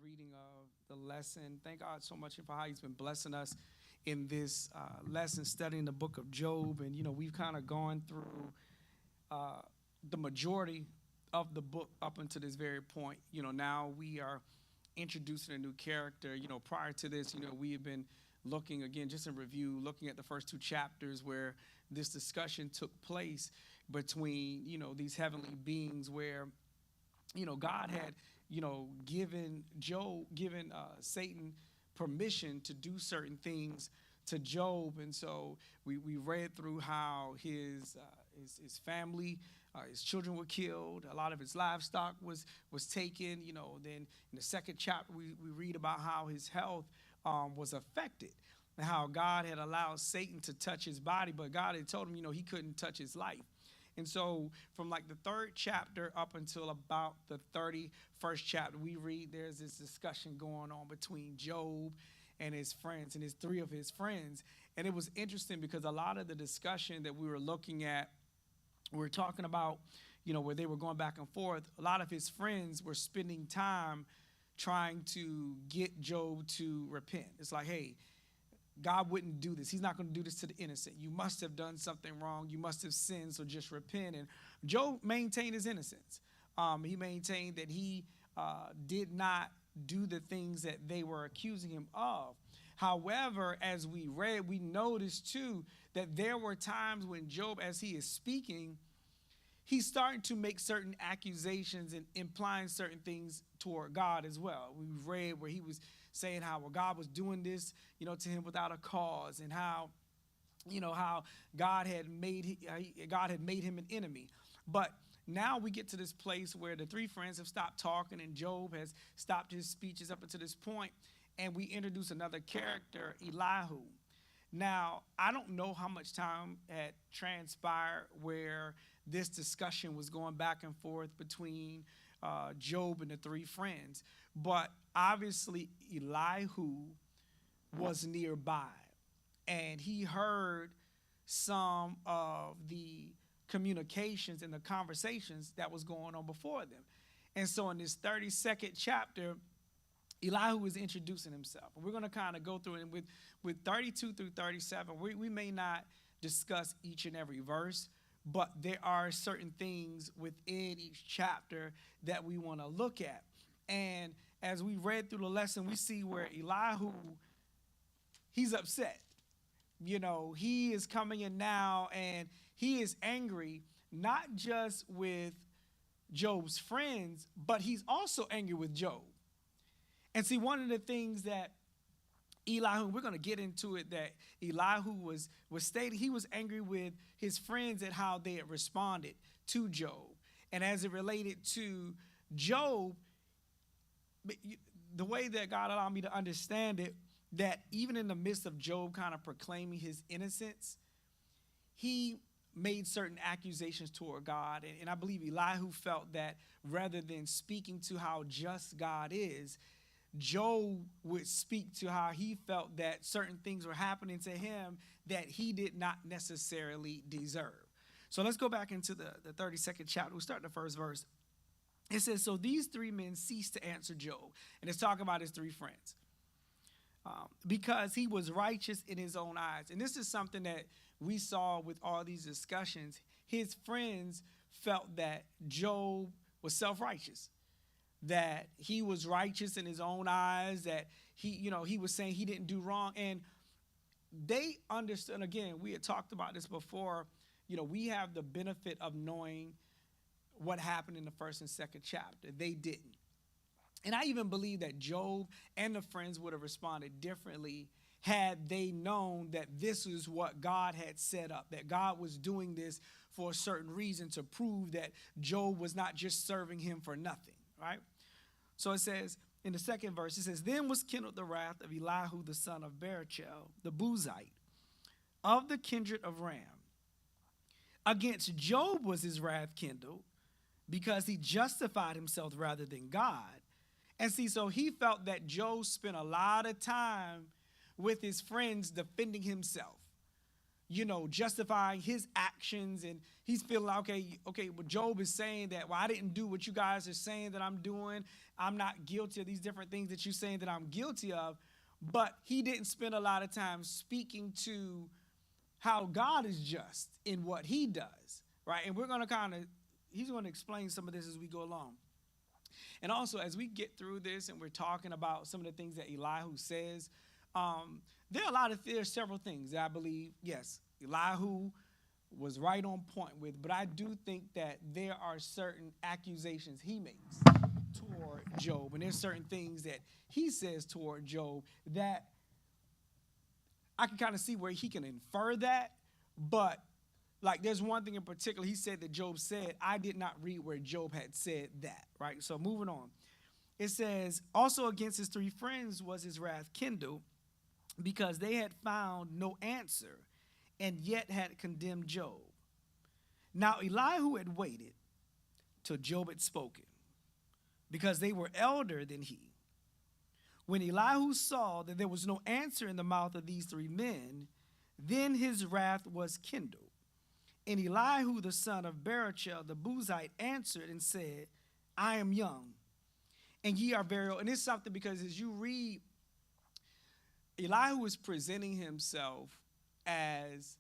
reading of the lesson. Thank God so much for how He's been blessing us in this lesson, studying the book of Job. And, we've kind of gone through the majority of the book up until this very point. Now we are introducing a new character. Prior to this, we have been looking, again, just in review, looking at the first two chapters where this discussion took place between, these heavenly beings where, God had, given Satan permission to do certain things to Job. And so we read through how his family, his children were killed. A lot of his livestock was taken. Then in the second chapter, we read about how his health was affected and how God had allowed Satan to touch his body, but God had told him, he couldn't touch his life. And so from like the third chapter up until about the 31st chapter, we read there's this discussion going on between Job and his friends and three of his friends. And it was interesting because a lot of the discussion that we were looking at, we were talking about, where they were going back and forth. A lot of his friends were spending time trying to get Job to repent. It's like, hey, God wouldn't do this. He's not going to do this to the innocent. You must have done something wrong. You must have sinned, so just repent. And Job maintained his innocence. He maintained that he did not do the things that they were accusing him of. However, as we read, we noticed too that there were times when Job, as he is speaking, he's starting to make certain accusations and implying certain things toward God as well. We read where he was saying how God was doing this, to him without a cause, and how God had made him an enemy. But now we get to this place where the three friends have stopped talking and Job has stopped his speeches up until this point, and we introduce another character, Elihu. Now, I don't know how much time had transpired where this discussion was going back and forth between Job and the three friends, but obviously Elihu was nearby, and he heard some of the communications and the conversations that was going on before them. And so in this 32nd chapter, Elihu is introducing himself. And we're going to kind of go through it. And with 32 through 37, we may not discuss each and every verse, but there are certain things within each chapter that we want to look at. And as we read through the lesson, we see where Elihu, he's upset. He is coming in now and he is angry, not just with Job's friends, but he's also angry with Job. And see, one of the things that Elihu, we're going to get into it, that Elihu was stating, he was angry with his friends at how they had responded to Job. And as it related to Job, the way that God allowed me to understand it, that even in the midst of Job kind of proclaiming his innocence, he made certain accusations toward God. And I believe Elihu felt that rather than speaking to how just God is, Job would speak to how he felt that certain things were happening to him that he did not necessarily deserve. So let's go back into the 32nd chapter. We'll start the first verse. It says, so these three men ceased to answer Job. And it's talking about his three friends. Because he was righteous in his own eyes. And this is something that we saw with all these discussions. His friends felt that Job was self-righteous, that he was righteous in his own eyes, that he was saying he didn't do wrong. And they understood, again, we had talked about this before, we have the benefit of knowing what happened in the first and second chapter. They didn't. And I even believe that Job and the friends would have responded differently had they known that this is what God had set up, that God was doing this for a certain reason to prove that Job was not just serving him for nothing, right? So it says in the second verse, it says, then was kindled the wrath of Elihu the son of Barachel, the Buzite, of the kindred of Ram. Against Job was his wrath kindled, because he justified himself rather than God. And see, so he felt that Job spent a lot of time with his friends defending himself. justifying his actions, and he's feeling like, okay, well, Job is saying that, well, I didn't do what you guys are saying that I'm doing. I'm not guilty of these different things that you're saying that I'm guilty of. But he didn't spend a lot of time speaking to how God is just in what he does, right? And we're going to he's going to explain some of this as we go along. And also, as we get through this and we're talking about some of the things that Elihu says, there's several things that I believe, yes, Elihu was right on point with, but I do think that there are certain accusations he makes toward Job, and there's certain things that he says toward Job that I can kind of see where he can infer that, but like there's one thing in particular he said that Job said. I did not read where Job had said that, right? So moving on. It says, also against his three friends was his wrath kindled, because they had found no answer and yet had condemned Job. Now Elihu had waited till Job had spoken, because they were elder than he. When Elihu saw that there was no answer in the mouth of these three men, then his wrath was kindled. And Elihu the son of Barachel the Buzite answered and said, I am young, and ye are very old. And it's something, because as you read, Elihu is presenting himself as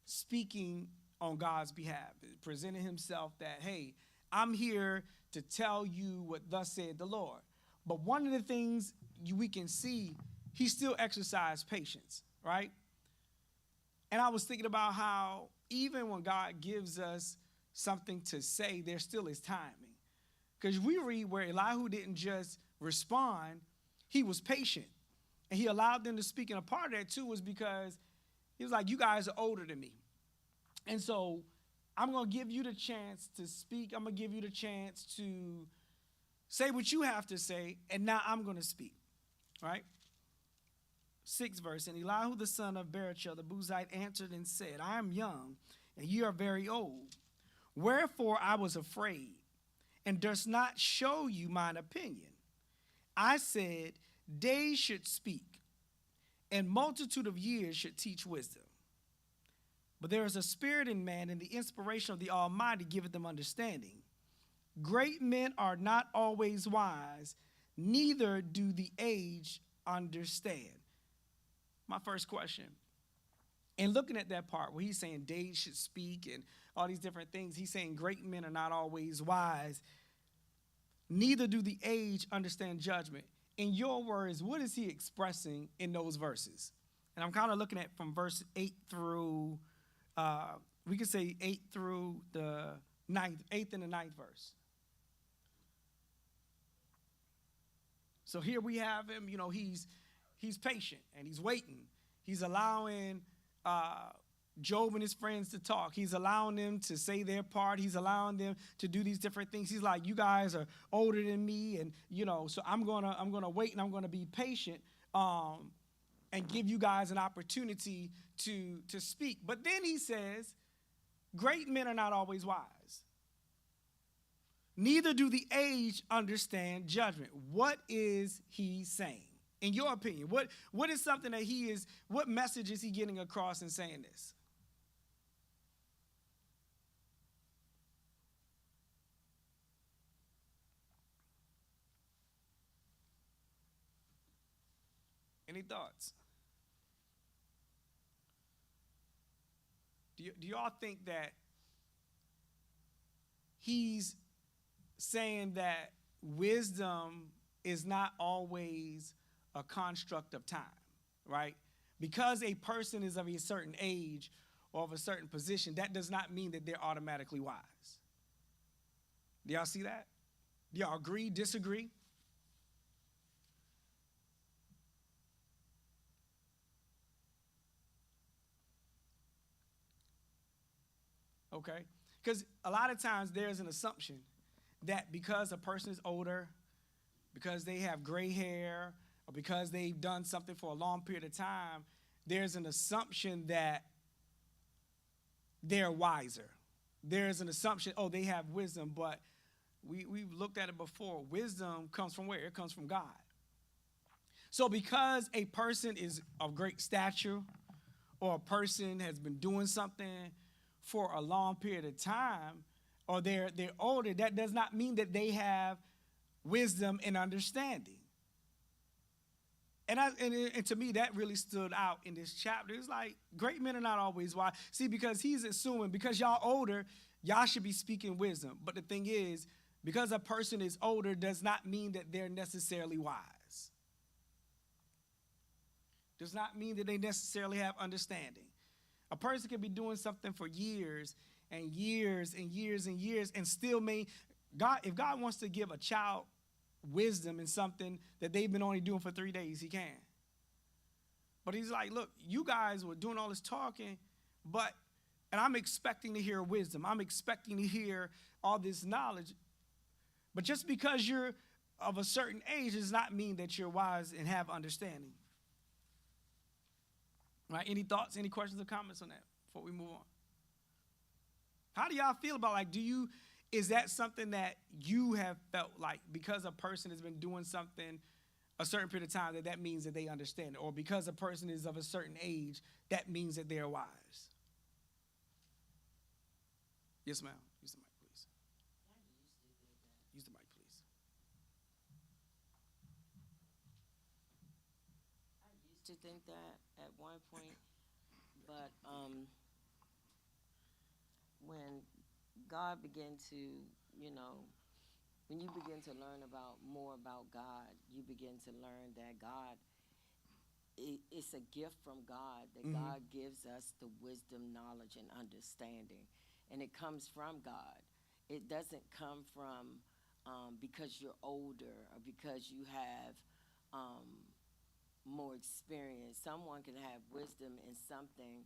speaking on God's behalf, presenting himself that, hey, I'm here to tell you what thus said the Lord. But one of the things we can see, he still exercised patience, right? And I was thinking about how even when God gives us something to say, there still is timing. Because we read where Elihu didn't just respond, he was patient. And he allowed them to speak. And a part of that, too, was because he was like, you guys are older than me. And so I'm going to give you the chance to speak. I'm going to give you the chance to say what you have to say. And now I'm going to speak, right? 6th verse. And Elihu the son of Barachel the Buzite answered and said, I am young, and ye are very old. Wherefore I was afraid, and durst not show you mine opinion. I said, days should speak, and multitude of years should teach wisdom. But there is a spirit in man, and the inspiration of the Almighty giveth them understanding. Great men are not always wise, neither do the aged understand. My first question, and looking at that part where he's saying days should speak and all these different things, he's saying great men are not always wise, neither do the aged understand judgment. In your words, what is he expressing in those verses? And I'm kind of looking at from verse 8 through, we could say 8 through the 8th and the 9th verse. So here we have him, he's patient and he's waiting. He's allowing Job and his friends to talk. He's allowing them to say their part. He's allowing them to do these different things. He's like, you guys are older than me, and so I'm gonna wait, and I'm gonna be patient and give you guys an opportunity to speak. But then he says, great men are not always wise. Neither do the aged understand judgment. What is he saying? In your opinion, what is something that what message is he getting across in saying this? Any thoughts? Do y'all think that he's saying that wisdom is not always a construct of time, right? Because a person is of a certain age or of a certain position, that does not mean that they're automatically wise. Do y'all see that? Do y'all agree, disagree? Okay? Because a lot of times there's an assumption that because a person is older, because they have gray hair, or because they've done something for a long period of time, there's an assumption that they're wiser. There's an assumption, they have wisdom, but we've looked at it before. Wisdom comes from where? It comes from God. So because a person is of great stature, or a person has been doing something for a long period of time, or they're older, that does not mean that they have wisdom and understanding. And to me, that really stood out in this chapter. It's like, great men are not always wise. See, because he's assuming, because y'all older, y'all should be speaking wisdom. But the thing is, because a person is older does not mean that they're necessarily wise. Does not mean that they necessarily have understanding. A person can be doing something for years and years and years and years and still if God wants to give a child wisdom in something that they've been only doing for 3 days, he can. But he's like, look, you guys were doing all this talking, and I'm expecting to hear wisdom. I'm expecting to hear all this knowledge. But just because you're of a certain age does not mean that you're wise and have understanding. Right? Any thoughts, any questions or comments on that before we move on? How do y'all feel about, is that something that you have felt like because a person has been doing something a certain period of time that means that they understand it? Or because a person is of a certain age, that means that they're wise? Yes, ma'am. Use the mic, please. Use the mic, please. I used to think that at one point, but when God began to, when you begin to learn more about God, you begin to learn that God, it's a gift from God, that God gives us the wisdom, knowledge, and understanding. And it comes from God. It doesn't come from because you're older or because you have more experience. Someone can have wisdom in something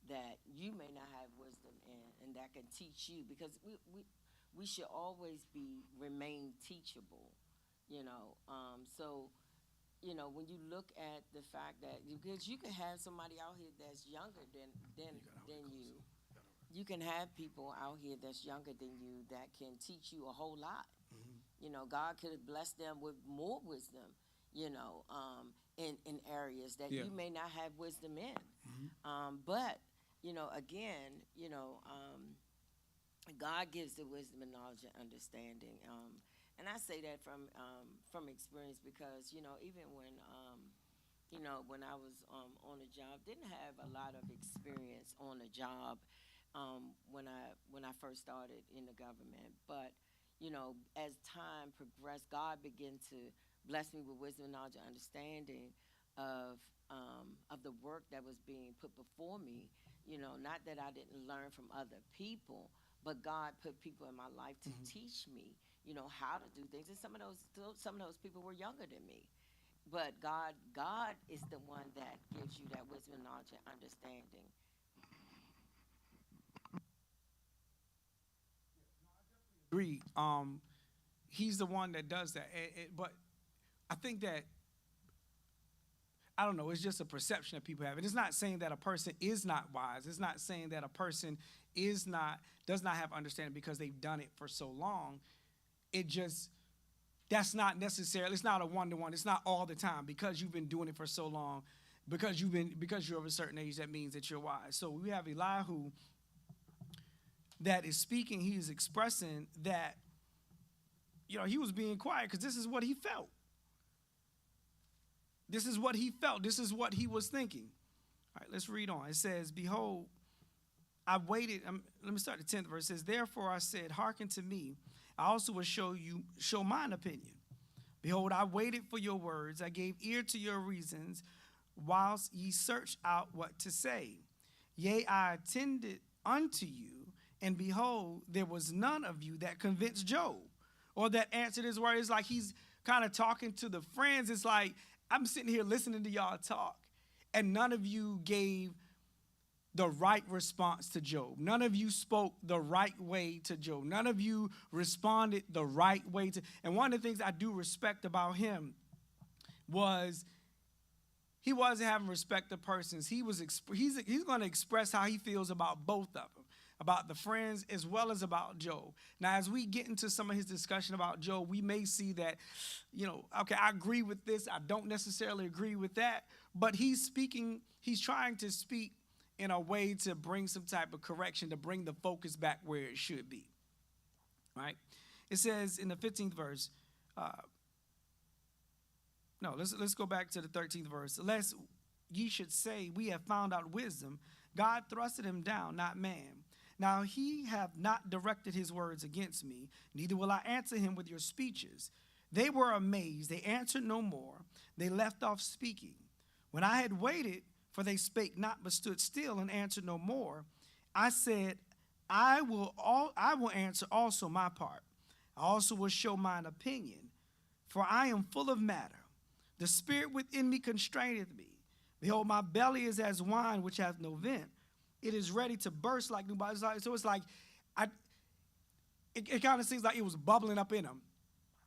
that you may not have wisdom in, and that can teach you, because we should always remain teachable, so when you look at the fact that, because you can have somebody out here that's younger than you can have people out here that's younger than you that can teach you a whole lot. God could have blessed them with more wisdom, in areas that you may not have wisdom in. But again, God gives the wisdom and knowledge and understanding. And I say that from experience, because, even when I was on a job, didn't have a lot of experience on a job when I first started in the government. But, as time progressed, God began to bless me with wisdom, knowledge, and understanding of the work that was being put before me. Not that I didn't learn from other people, but God put people in my life to teach me, how to do things. And some of those people were younger than me. But God is the one that gives you that wisdom, knowledge, and understanding. Agree. He's the one that does that. But I think that, I don't know, it's just a perception that people have. And it's not saying that a person is not wise. It's not saying that a person does not have understanding because they've done it for so long. That's not necessarily, it's not a one-to-one. It's not all the time. Because you've been doing it for so long, because you're of a certain age, that means that you're wise. So we have Elihu that is speaking. He is expressing that, he was being quiet because this is what he felt. This is what he felt. This is what he was thinking. All right, let's read on. It says, behold, I waited. Let me start the 10th verse. It says, therefore I said, hearken to me. I also will show mine opinion. Behold, I waited for your words. I gave ear to your reasons, whilst ye searched out what to say. Yea, I attended unto you, and behold, there was none of you that convinced Job, or that answered his word. It's like he's kind of talking to the friends. It's like, I'm sitting here listening to y'all talk, and none of you gave the right response to Job. None of you spoke the right way to Job. None of you responded the right way to. And one of the things I do respect about him was he wasn't having respect to persons. He's going to express how he feels about both of them, about the friends as well as about Job. Now, as we get into some of his discussion about Job, we may see that, okay, I agree with this. I don't necessarily agree with that. But he's trying to speak in a way to bring some type of correction, to bring the focus back where it should be. Right? It says in the 15th verse, let's go back to the 13th verse. Lest ye should say, we have found out wisdom, God thrusted him down, not man. Now he hath not directed his words against me, neither will I answer him with your speeches. They were amazed, they answered no more, they left off speaking. When I had waited, for they spake not, but stood still and answered no more, I said, I will answer also my part. I also will show mine opinion, for I am full of matter. The spirit within me constraineth me. Behold, my belly is as wine which hath no vent. It is ready to burst like new bodies. So it's like, it kind of seems like it was bubbling up in him.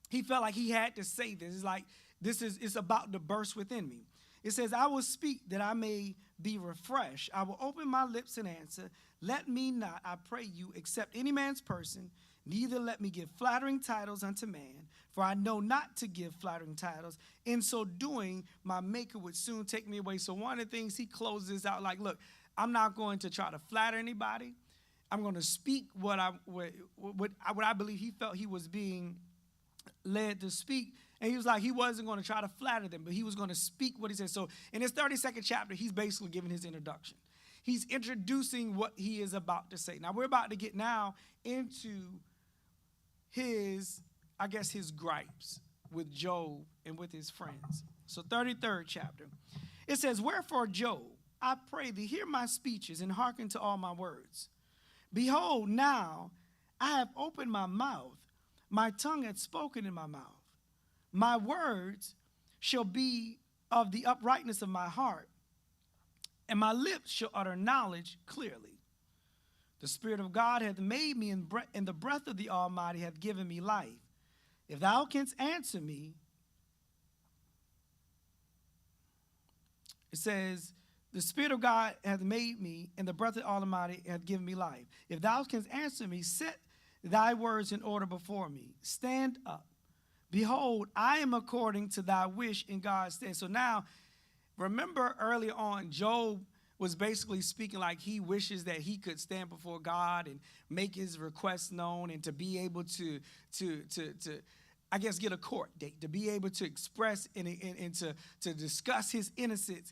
He felt like he had to say this. It's like, it's about to burst within me. It says, I will speak that I may be refreshed. I will open my lips and answer. Let me not, I pray you, accept any man's person, neither let me give flattering titles unto man, for I know not to give flattering titles. In so doing, my maker would soon take me away. So one of the things he closes out like, look, I'm not going to try to flatter anybody. I'm going to speak what I believe he felt he was being led to speak. And he was like, he wasn't going to try to flatter them, but he was going to speak what he said. So in his 32nd chapter, he's basically giving his introduction. He's introducing what he is about to say. Now, we're about to get now into his gripes with Job and with his friends. So 33rd chapter. It says, wherefore, Job, I pray thee, hear my speeches and hearken to all my words. Behold, now I have opened my mouth. My tongue hath spoken in my mouth. My words shall be of the uprightness of my heart, and my lips shall utter knowledge clearly. The Spirit of God hath made me, and the breath of the Almighty hath given me life. If thou canst answer me, it says, the Spirit of God hath made me, and the breath of the Almighty hath given me life. If thou canst answer me, set thy words in order before me. Stand up. Behold, I am according to thy wish in God's stead. So now, remember early on, Job was basically speaking like he wishes that he could stand before God and make his requests known and to be able to I guess, get a court date, to be able to express and to discuss his innocence.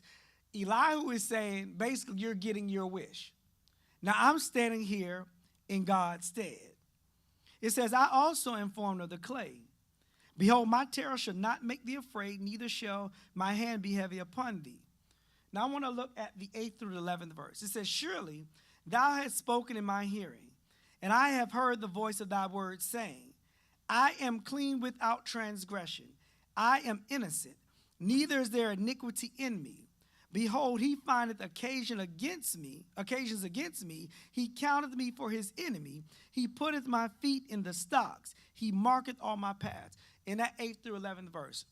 Elihu is saying, basically, you're getting your wish. Now, I'm standing here in God's stead. It says, I also am formed of the clay. Behold, my terror shall not make thee afraid, neither shall my hand be heavy upon thee. Now, I want to look at the 8th through the 11th verse. It says, surely thou hast spoken in my hearing, and I have heard the voice of thy words, saying, I am clean without transgression. I am innocent, neither is there iniquity in me. Behold, he findeth occasions against me. He counteth me for his enemy. He putteth my feet in the stocks. He marketh all my paths. In that 8th through 11th verse,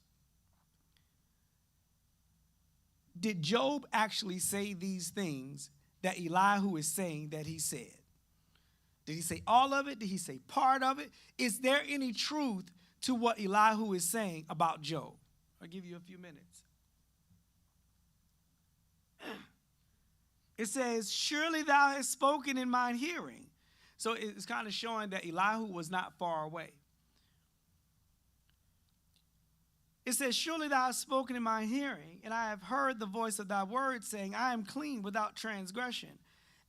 did Job actually say these things that Elihu is saying that he said? Did he say all of it? Did he say part of it? Is there any truth to what Elihu is saying about Job? I'll give you a few minutes. It says, surely thou hast spoken in mine hearing. So it's kind of showing that Elihu was not far away. It says, surely thou hast spoken in my hearing, and I have heard the voice of thy word, saying, I am clean without transgression.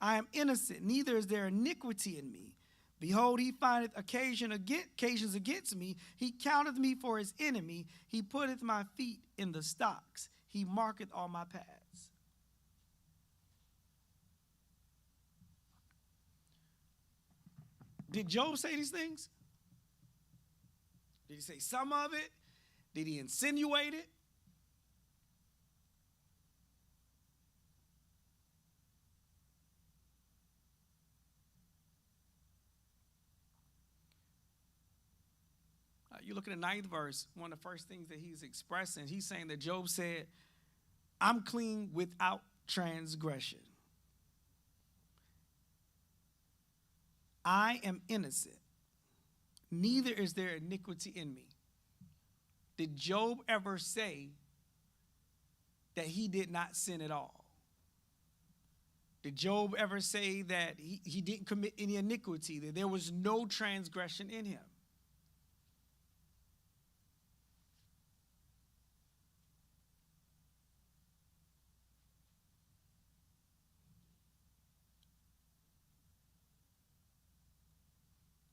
I am innocent, neither is there iniquity in me. Behold, he findeth occasions against me. He counteth me for his enemy. He putteth my feet in the stocks. He marketh all my paths. Did Job say these things? Did he say some of it? Did he insinuate it? You look at the 9th verse, one of the first things that he's expressing, he's saying that Job said, I'm clean without transgression. I am innocent. Neither is there iniquity in me. Did Job ever say that he did not sin at all? Did Job ever say that he didn't commit any iniquity, that there was no transgression in him?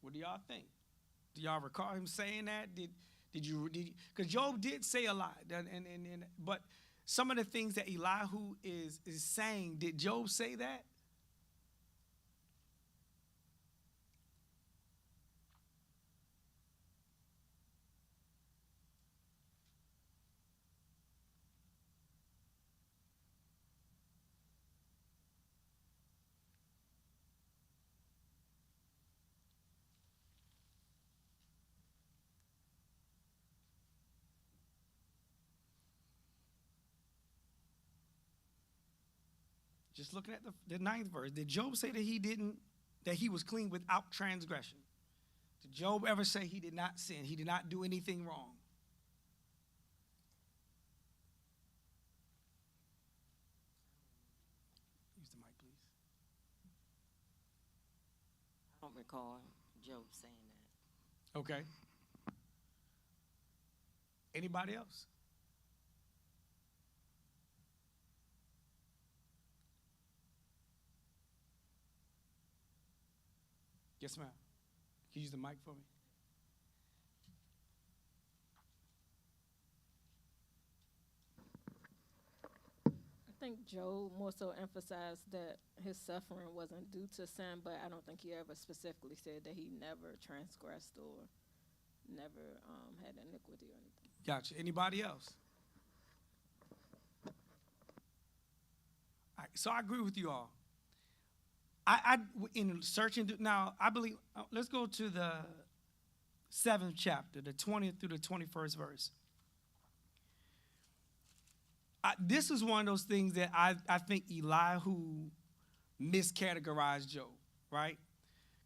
What do y'all think? Do y'all recall him saying that? Did you because Job did say a lot, but some of the things that Elihu is saying, did Job say that? Just looking at the ninth verse, did Job say that he was clean without transgression? Did Job ever say he did not sin? He did not do anything wrong? Use the mic, please. I don't recall Job saying that. Okay. Anybody else? Yes, ma'am. Can you use the mic for me? I think Job more so emphasized that his suffering wasn't due to sin, but I don't think he ever specifically said that he never transgressed or never had iniquity or anything. Gotcha. Anybody else? All right, so I agree with you all. I in searching now, I believe. Let's go to the 7th chapter, the 20th through the 21st verse. This is one of those things that I think Elihu miscategorized Job, right?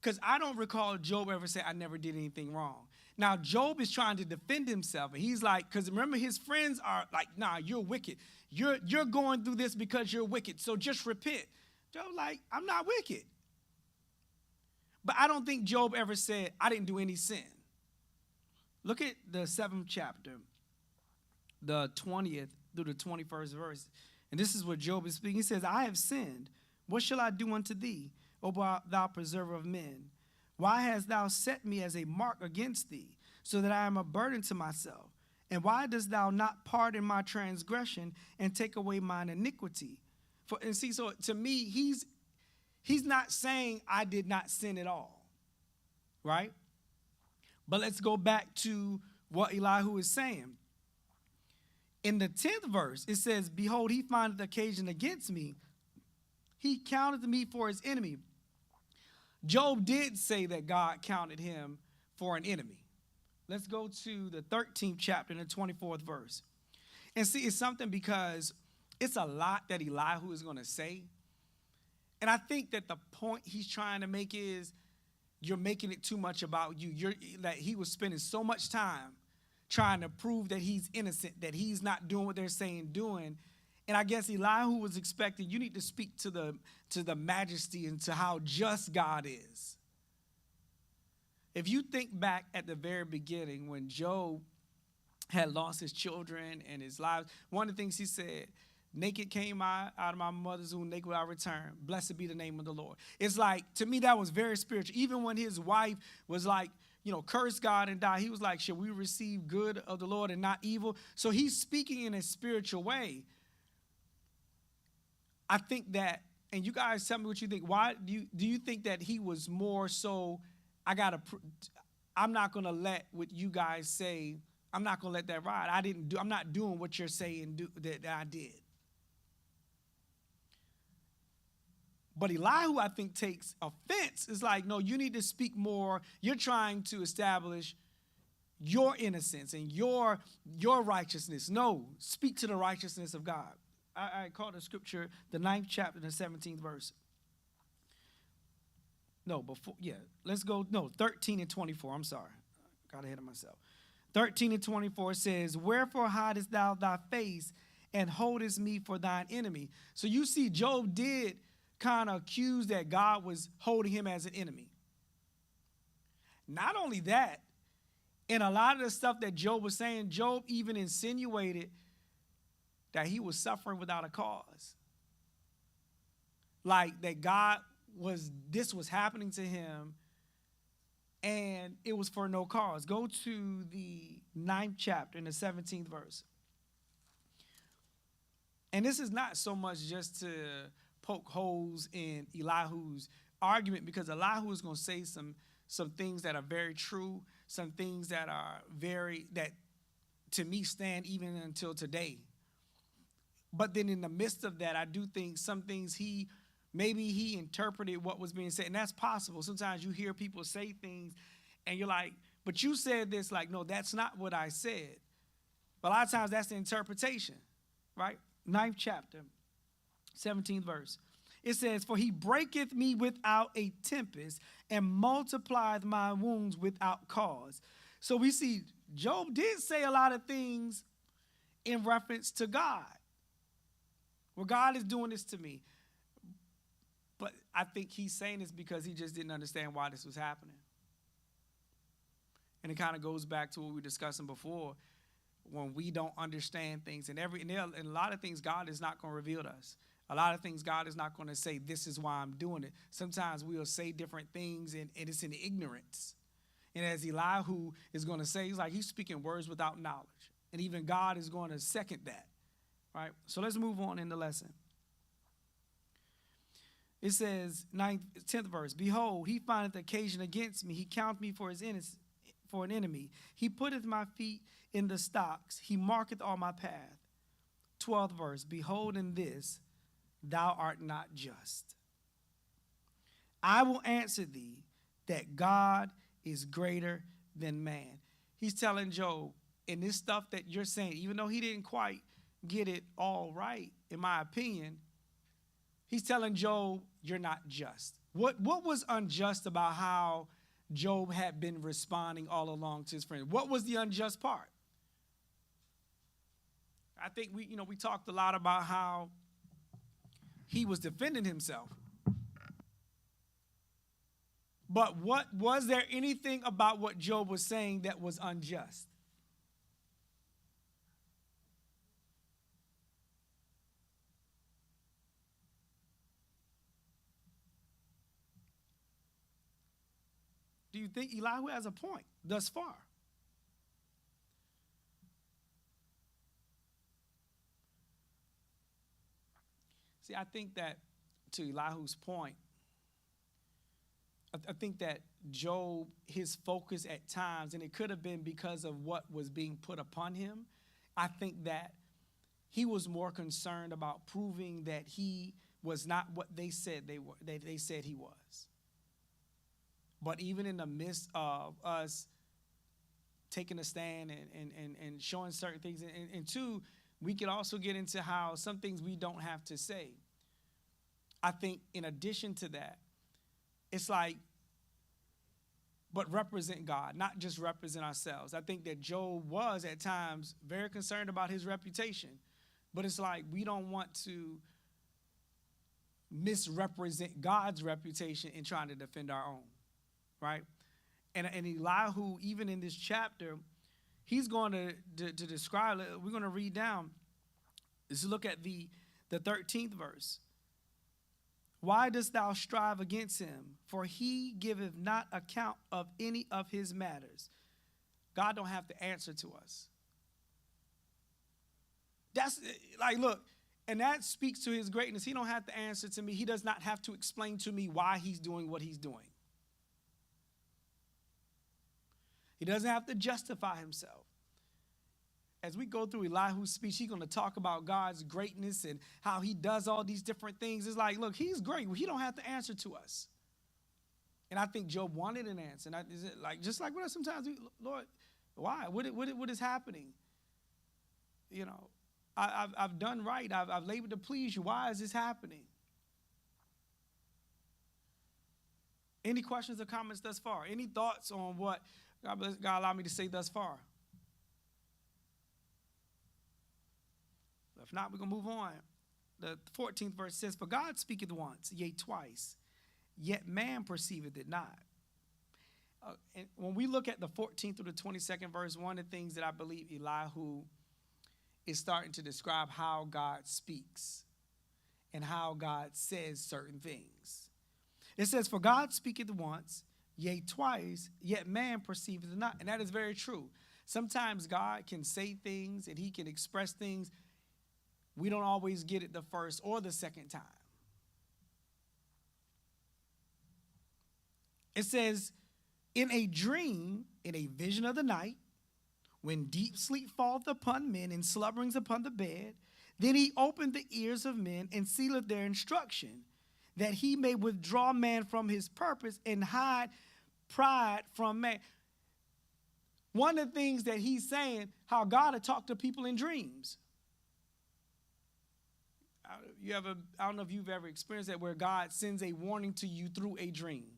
Because I don't recall Job ever say, I never did anything wrong. Now, Job is trying to defend himself. And he's like, because remember, his friends are like, nah, you're wicked. You're going through this because you're wicked. So just repent. Job's like, I'm not wicked. But I don't think Job ever said, I didn't do any sin. Look at the 7th chapter, the 20th through the 21st verse. And this is what Job is speaking. He says, I have sinned. What shall I do unto thee, O thou preserver of men? Why hast thou set me as a mark against thee, so that I am a burden to myself? And why dost thou not pardon my transgression and take away mine iniquity? And see, so to me, he's not saying I did not sin at all, right? But let's go back to what Elihu is saying. In the 10th verse, it says, behold, he findeth occasion against me. He counted me for his enemy. Job did say that God counted him for an enemy. Let's go to the 13th chapter and the 24th verse. And see, it's something because it's a lot that Elihu is going to say. And I think that the point he's trying to make is you're making it too much about you. That he was spending so much time trying to prove that he's innocent, that he's not doing what they're saying doing. And I guess Elihu was expecting, you need to speak to the majesty and to how just God is. If you think back at the very beginning when Job had lost his children and his lives, one of the things he said, naked came I out of my mother's womb, naked will I return. Blessed be the name of the Lord. It's like, to me, that was very spiritual. Even when his wife was like, curse God and die, he was like, should we receive good of the Lord and not evil? So he's speaking in a spiritual way. I think that, and you guys tell me what you think. Why do you think that he was more so, I'm not going to let what you guys say, I'm not going to let that ride. I'm not doing what you're saying that I did. But Elihu, I think, takes offense. It's like, no, you need to speak more. You're trying to establish your innocence and your righteousness. No, speak to the righteousness of God. I call the scripture the 9th chapter, the 17th verse. No, let's go, 13 and 24. I'm sorry. Got ahead of myself. 13 and 24 says, wherefore hidest thou thy face and holdest me for thine enemy? So you see, Job did kind of accused that God was holding him as an enemy. Not only that, in a lot of the stuff that Job was saying, Job even insinuated that he was suffering without a cause. Like that this was happening to him and it was for no cause. Go to the 9th chapter in the 17th verse. And this is not so much just to poke holes in Elihu's argument, because Elihu is going to say some things that are very true, some things that to me stand even until today. But then in the midst of that, I do think some things maybe he interpreted what was being said, and that's possible. Sometimes you hear people say things and you're like, but you said this, like, no, that's not what I said. But a lot of times that's the interpretation, right? 9th chapter, 17th verse. It says, for he breaketh me without a tempest and multiplieth my wounds without cause. So we see Job did say a lot of things in reference to God. Well, God is doing this to me. But I think he's saying this because he just didn't understand why this was happening. And it kind of goes back to what we were discussing before, when we don't understand things. And a lot of things God is not going to reveal to us. A lot of things God is not going to say, this is why I'm doing it. Sometimes we'll say different things and it's in ignorance. And as Elihu is going to say, he's speaking words without knowledge. And even God is going to second that. Right? So let's move on in the lesson. It says, 10th verse, behold, he findeth occasion against me. He counteth me for an enemy. He putteth my feet in the stocks. He marketh all my path. 12th verse, behold, in this thou art not just. I will answer thee that God is greater than man. He's telling Job, in this stuff that you're saying, even though he didn't quite get it all right, in my opinion, he's telling Job, you're not just. What was unjust about how Job had been responding all along to his friend? What was the unjust part? I think we talked a lot about how he was defending himself. But was there anything about what Job was saying that was unjust? Do you think Elihu has a point thus far? See, I think that to Elihu's point, I think that Job, his focus at times, and it could have been because of what was being put upon him, I think that he was more concerned about proving that he was not what they said they said he was. But even in the midst of us taking a stand and showing certain things, and two, we could also get into how some things we don't have to say. I think in addition to that, it's like, but represent God, not just represent ourselves. I think that Job was at times very concerned about his reputation, but it's like we don't want to misrepresent God's reputation in trying to defend our own. Right? And Elihu, even in this chapter, he's going to describe, we're going to read down. Let's look at the 13th verse. Why dost thou strive against him? For he giveth not account of any of his matters. God don't have to answer to us. That's like, look, and that speaks to his greatness. He don't have to answer to me. He does not have to explain to me why he's doing what he's doing. He doesn't have to justify himself. As we go through Elihu's speech, he's going to talk about God's greatness and how he does all these different things. It's like, look, he's great. He don't have to answer to us. And I think Job wanted an answer. And is it like, just like with us sometimes, Lord, why? What is happening? You know, I've done right. I've labored to please you. Why is this happening? Any questions or comments thus far? Any thoughts on what God allowed me to say thus far? If not, we're going to move on. the 14th verse says, "For God speaketh once, yea, twice, yet man perceiveth it not." And when we look at the 14th through the 22nd verse, one of the things that I believe Elihu is starting to describe how God speaks and how God says certain things. It says, "For God speaketh once, yea, twice, yet man perceiveth it not." And that is very true. Sometimes God can say things and he can express things. We don't always get it the first or the second time. It says, "In a dream, in a vision of the night, when deep sleep falleth upon men and slumberings upon the bed, then he opened the ears of men and sealeth their instruction, that he may withdraw man from his purpose and hide pride from man." One of the things that he's saying, how God had talked to people in dreams. I don't know if you've ever experienced that, where God sends a warning to you through a dream.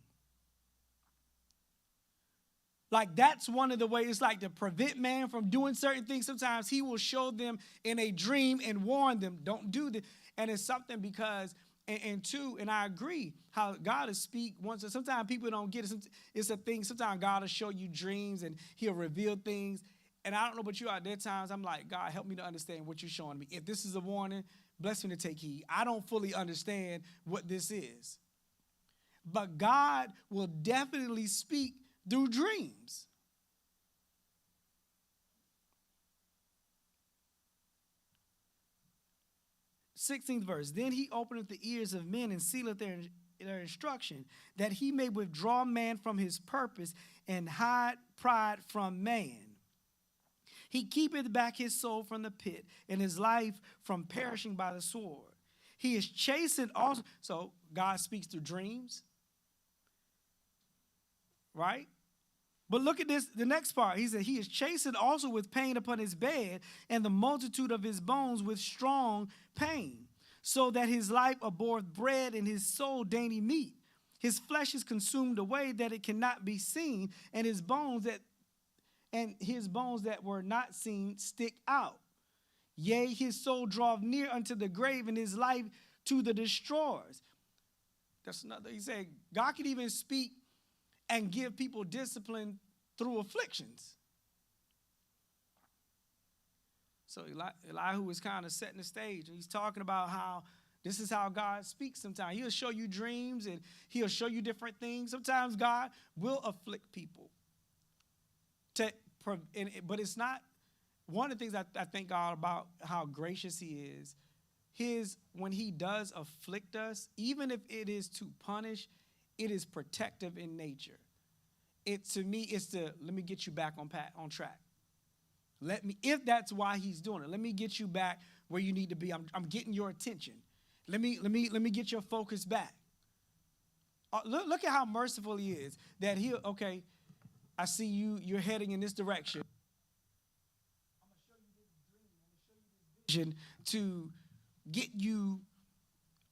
Like, that's one of the ways, like, to prevent man from doing certain things. Sometimes he will show them in a dream and warn them, don't do this. And it's something because, and two, and I agree, how God will speak once. Sometimes people don't get it. It's a thing. Sometimes God will show you dreams and he'll reveal things. And I don't know about you, out there times I'm like, God, help me to understand what you're showing me. If this is a warning, bless me to take heed. I don't fully understand what this is. But God will definitely speak through dreams. Sixteenth verse. "Then he openeth the ears of men and sealeth their instruction, that he may withdraw man from his purpose and hide pride from man. He keepeth back his soul from the pit and his life from perishing by the sword. He is chastened also." So God speaks through dreams, right? But look at this, the next part. He said, "He is chastened also with pain upon his bed, and the multitude of his bones with strong pain, so that his life abhorreth bread and his soul dainty meat. His flesh is consumed away that it cannot be seen, and his bones that were not seen stick out. Yea, his soul draweth near unto the grave, and his life to the destroyers." That's another. He said God can even speak and give people discipline through afflictions. So Elihu is kind of setting the stage. He's talking about how this is how God speaks sometimes. He'll show you dreams and he'll show you different things. Sometimes God will afflict people. But it's not, one of the things I thank God about how gracious he is, when he does afflict us, even if it is to punish, it is protective in nature. To me, it's to let me get you back on track. If that's why he's doing it, let me get you back where you need to be. I'm getting your attention. Let me get your focus back. Look at how merciful he is. That okay, I see you're heading in this direction. I'm gonna show you this dream. I'm gonna show you this vision to get you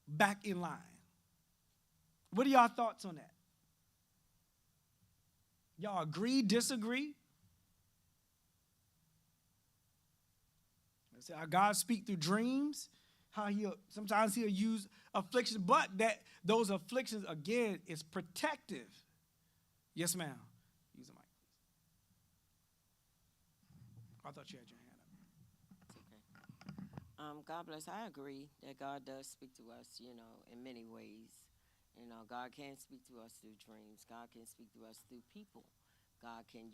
back in line. What are y'all thoughts on that? Y'all agree, disagree? That's how God speaks through dreams, how sometimes he'll use afflictions, but that those afflictions, again, is protective. Yes, ma'am. Use the mic, please. I thought you had your hand up. Okay. God bless. I agree that God does speak to us, in many ways. God can speak to us through dreams. God can speak to us through people. God can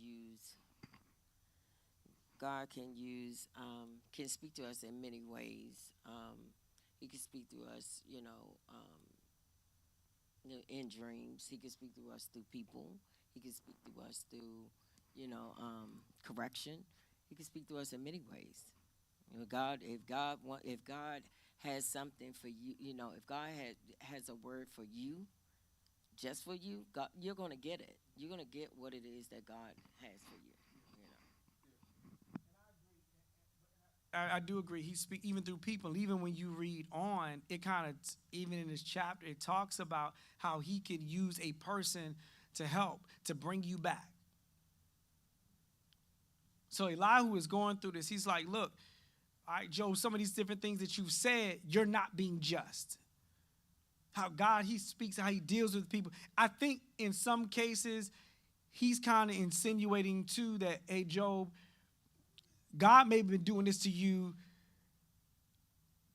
speak to us in many ways. He can speak to us, in dreams. He can speak to us through people. He can speak to us through, correction. He can speak to us in many ways. If God has something for you, if God has a word for you, just for you, God, you're going to get it. You're going to get what it is that God has for you. I do agree. He speaks even through people. Even when you read on, it kind of, even in this chapter, it talks about how he can use a person to help, to bring you back. So Elihu is going through this. He's like, look, all right, Job, some of these different things that you've said, you're not being just. How God, he speaks, how he deals with people. I think in some cases, he's kind of insinuating too that, hey, Job, God may have been doing this to you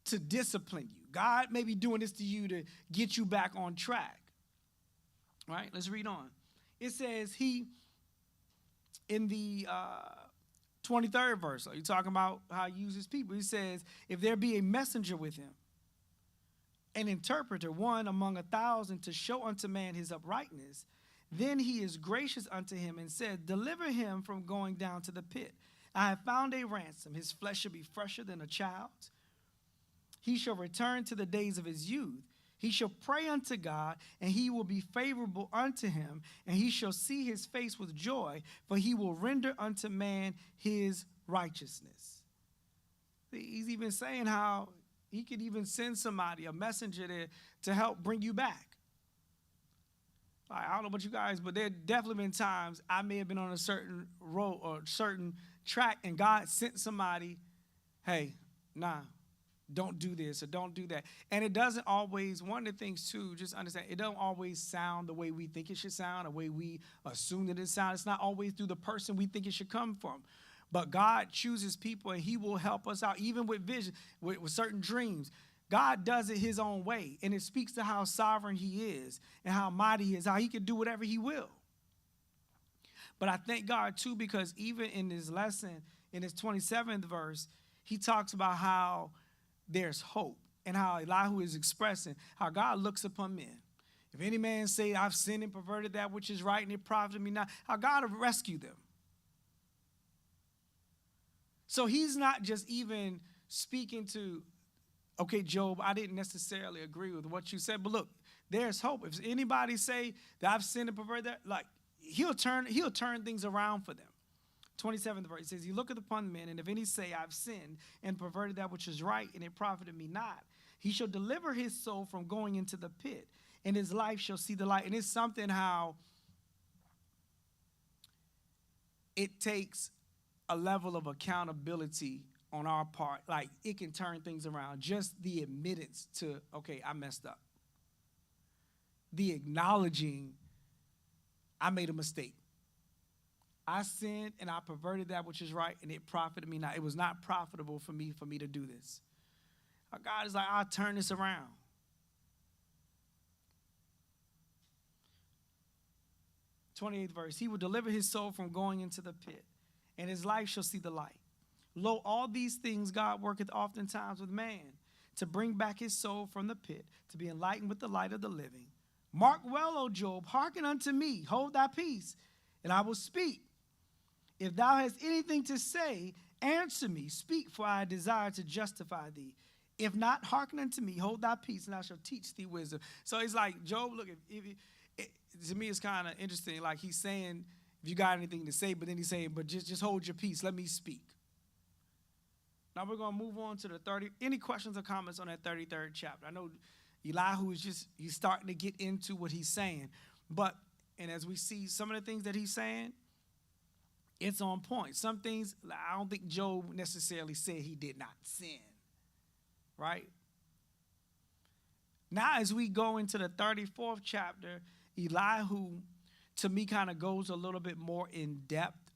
to discipline you. God may be doing this to you to get you back on track. All right, let's read on. It says he, in the 23rd verse, so you're talking about how he uses people. He says, if there be a messenger with him, an interpreter, one among 1,000, to show unto man his uprightness, then he is gracious unto him and said, deliver him from going down to the pit. I have found a ransom. His flesh shall be fresher than a child's. He shall return to the days of his youth. He shall pray unto God, and he will be favorable unto him, and he shall see his face with joy, for he will render unto man his righteousness. He's even saying how he could even send somebody, a messenger there, to help bring you back. I don't know about you guys, but there have definitely been times I may have been on a certain road or certain track, and God sent somebody, hey, nah, don't do this or don't do that. And it doesn't always, one of the things too, just understand, it don't always sound the way we think it should sound, the way we assume that it sounds. It's not always through the person we think it should come from. But God chooses people, and he will help us out, even with vision, with certain dreams. God does it his own way, and it speaks to how sovereign he is and how mighty he is, how he can do whatever he will. But I thank God, too, because even in this lesson, in his 27th verse, he talks about how there's hope and how Elihu is expressing how God looks upon men. If any man say, I've sinned and perverted that which is right and it profited me not, how God will rescue them. So he's not just even speaking to, okay, Job, I didn't necessarily agree with what you said, but look, there's hope. If anybody say that I've sinned and perverted that, like, he'll turn things around for them. 27th verse, it says, he looketh upon men, and if any say, I've sinned and perverted that which is right, and it profited me not, he shall deliver his soul from going into the pit, and his life shall see the light. And it's something how it takes a level of accountability on our part. Like, it can turn things around. Just the admittance to, okay, I messed up. The acknowledging I made a mistake. I sinned and I perverted that which is right, and it profited me not. It was not profitable for me to do this. God is like, I'll turn this around. The 28th verse, he will deliver his soul from going into the pit, and his life shall see the light. Lo, all these things God worketh oftentimes with man, to bring back his soul from the pit, to be enlightened with the light of the living. Mark well, O Job, hearken unto me, hold thy peace, and I will speak. If thou hast anything to say, answer me. Speak, for I desire to justify thee. If not, hearken unto me, hold thy peace, and I shall teach thee wisdom. So it's like, Job, look, to me it's kind of interesting. Like, he's saying, if you got anything to say, but then he's saying, but just hold your peace. Let me speak. Now we're going to move on to the 30. Any questions or comments on that 33rd chapter? I know Elihu is he's starting to get into what he's saying. And as we see some of the things that he's saying, it's on point. Some things, I don't think Job necessarily said he did not sin, right? Now, as we go into the 34th chapter, Elihu, to me, kind of goes a little bit more in depth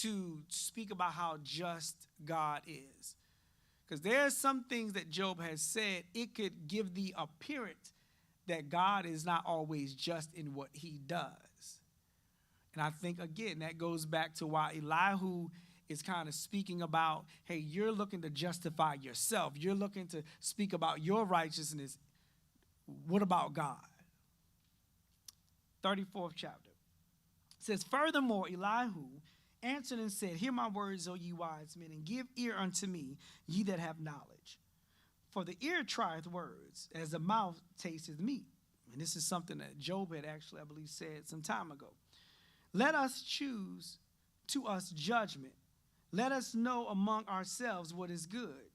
to speak about how just God is. Because there's some things that Job has said, it could give the appearance that God is not always just in what he does. And I think, again, that goes back to why Elihu is kind of speaking about, hey, you're looking to justify yourself. You're looking to speak about your righteousness. What about God? 34th chapter. It says, furthermore, Elihu answered and said, hear my words, O ye wise men, and give ear unto me, ye that have knowledge. For the ear trieth words, as the mouth tasteth meat. And this is something that Job had actually, I believe, said some time ago. Let us choose to us judgment. Let us know among ourselves what is good.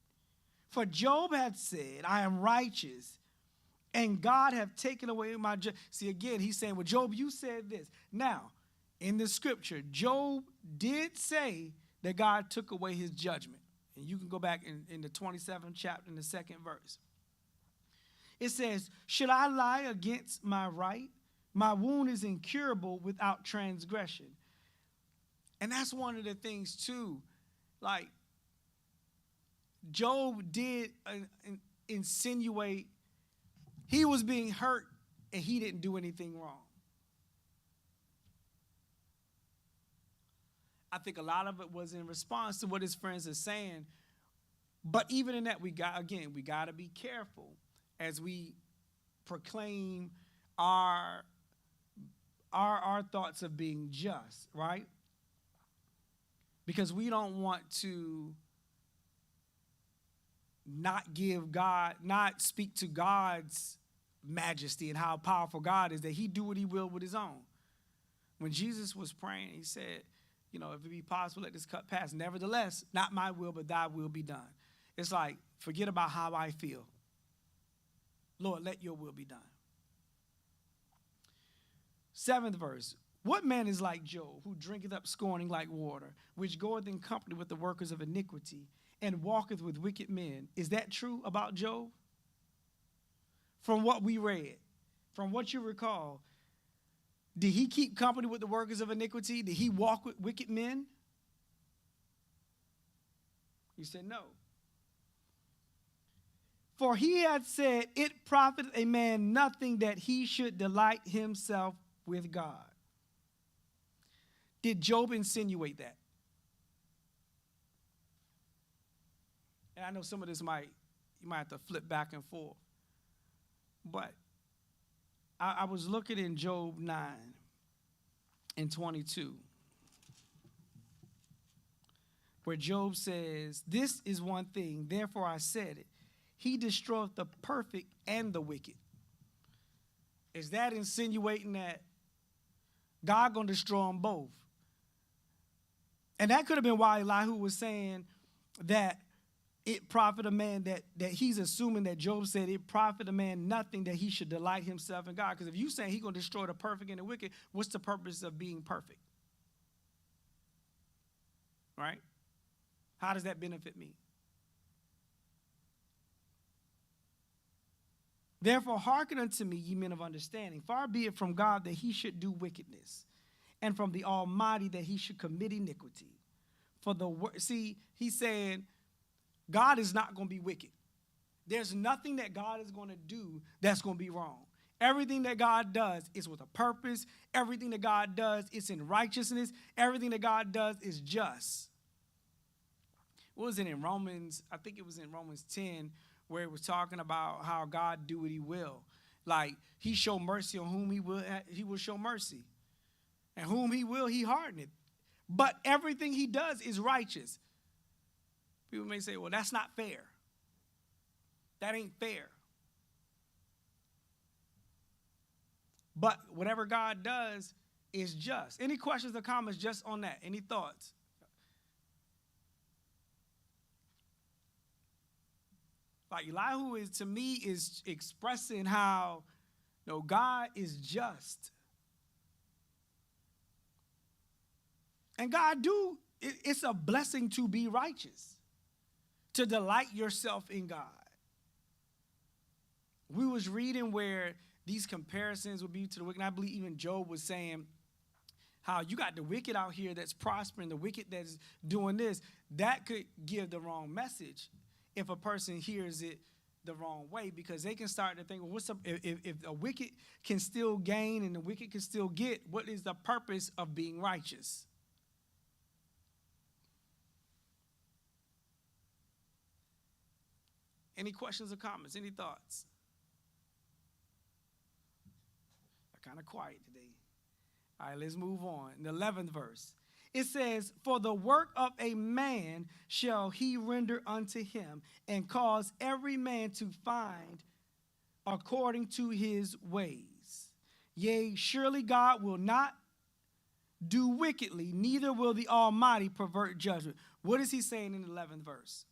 For Job had said, I am righteous, and God hath taken away my judgment. See, again, he's saying, well, Job, you said this. Now, in the scripture, Job did say that God took away his judgment. And you can go back in the 27th chapter in the 2nd verse. It says, should I lie against my right? My wound is incurable without transgression. And that's one of the things too. Like, Job did insinuate he was being hurt and he didn't do anything wrong. I think a lot of it was in response to what his friends are saying. But even in that, we got to be careful as we proclaim our thoughts of being just, right? Because we don't want to not speak to God's majesty and how powerful God is, that he do what he will with his own. When Jesus was praying, he said, if it be possible, let this cup pass. Nevertheless, not my will, but thy will be done. It's like, forget about how I feel. Lord, let your will be done. 7th verse. What man is like Job, who drinketh up scorning like water, which goeth in company with the workers of iniquity, and walketh with wicked men? Is that true about Job? From what we read, from what you recall, did he keep company with the workers of iniquity? Did he walk with wicked men? You said no. For he had said, it profiteth a man nothing that he should delight himself with God. Did Job insinuate that? And I know some of this you might have to flip back and forth. But I was looking in Job 9 and 22, where Job says, this is one thing, therefore I said it. He destroyeth the perfect and the wicked. Is that insinuating that God going to destroy them both? And that could have been why Elihu was saying that it profit a man, that he's assuming that Job said it profit a man nothing that he should delight himself in God. Because if you saying he's going to destroy the perfect and the wicked, what's the purpose of being perfect? Right? How does that benefit me? Therefore, hearken unto me, ye men of understanding. Far be it from God that he should do wickedness, and from the Almighty that he should commit iniquity. He's saying God is not going to be wicked. There's nothing that God is going to do that's going to be wrong. Everything that God does is with a purpose. Everything that God does is in righteousness. Everything that God does is just. What was it in Romans? I think it was in Romans 10, where it was talking about how God do what he will. Like, he show mercy on whom he will show mercy. And whom he will, he hardeneth. But everything he does is righteous. People may say, well, that's not fair. That ain't fair. But whatever God does is just. Any questions or comments just on that? Any thoughts? Like, Elihu is, to me, is expressing how, God is just. And God it's a blessing to be righteous, to delight yourself in God. We was reading where these comparisons would be to the wicked. And I believe even Job was saying how you got the wicked out here that's prospering, the wicked that's doing this. That could give the wrong message if a person hears it the wrong way, because they can start to think, well, what's up? If a wicked can still gain and the wicked can still get, what is the purpose of being righteous? Any questions or comments? Any thoughts? I'm kind of quiet today. All right, let's move on. In the 11th verse, it says, for the work of a man shall he render unto him, and cause every man to find according to his ways. Yea, surely God will not do wickedly, neither will the Almighty pervert judgment. What is he saying in the 11th verse?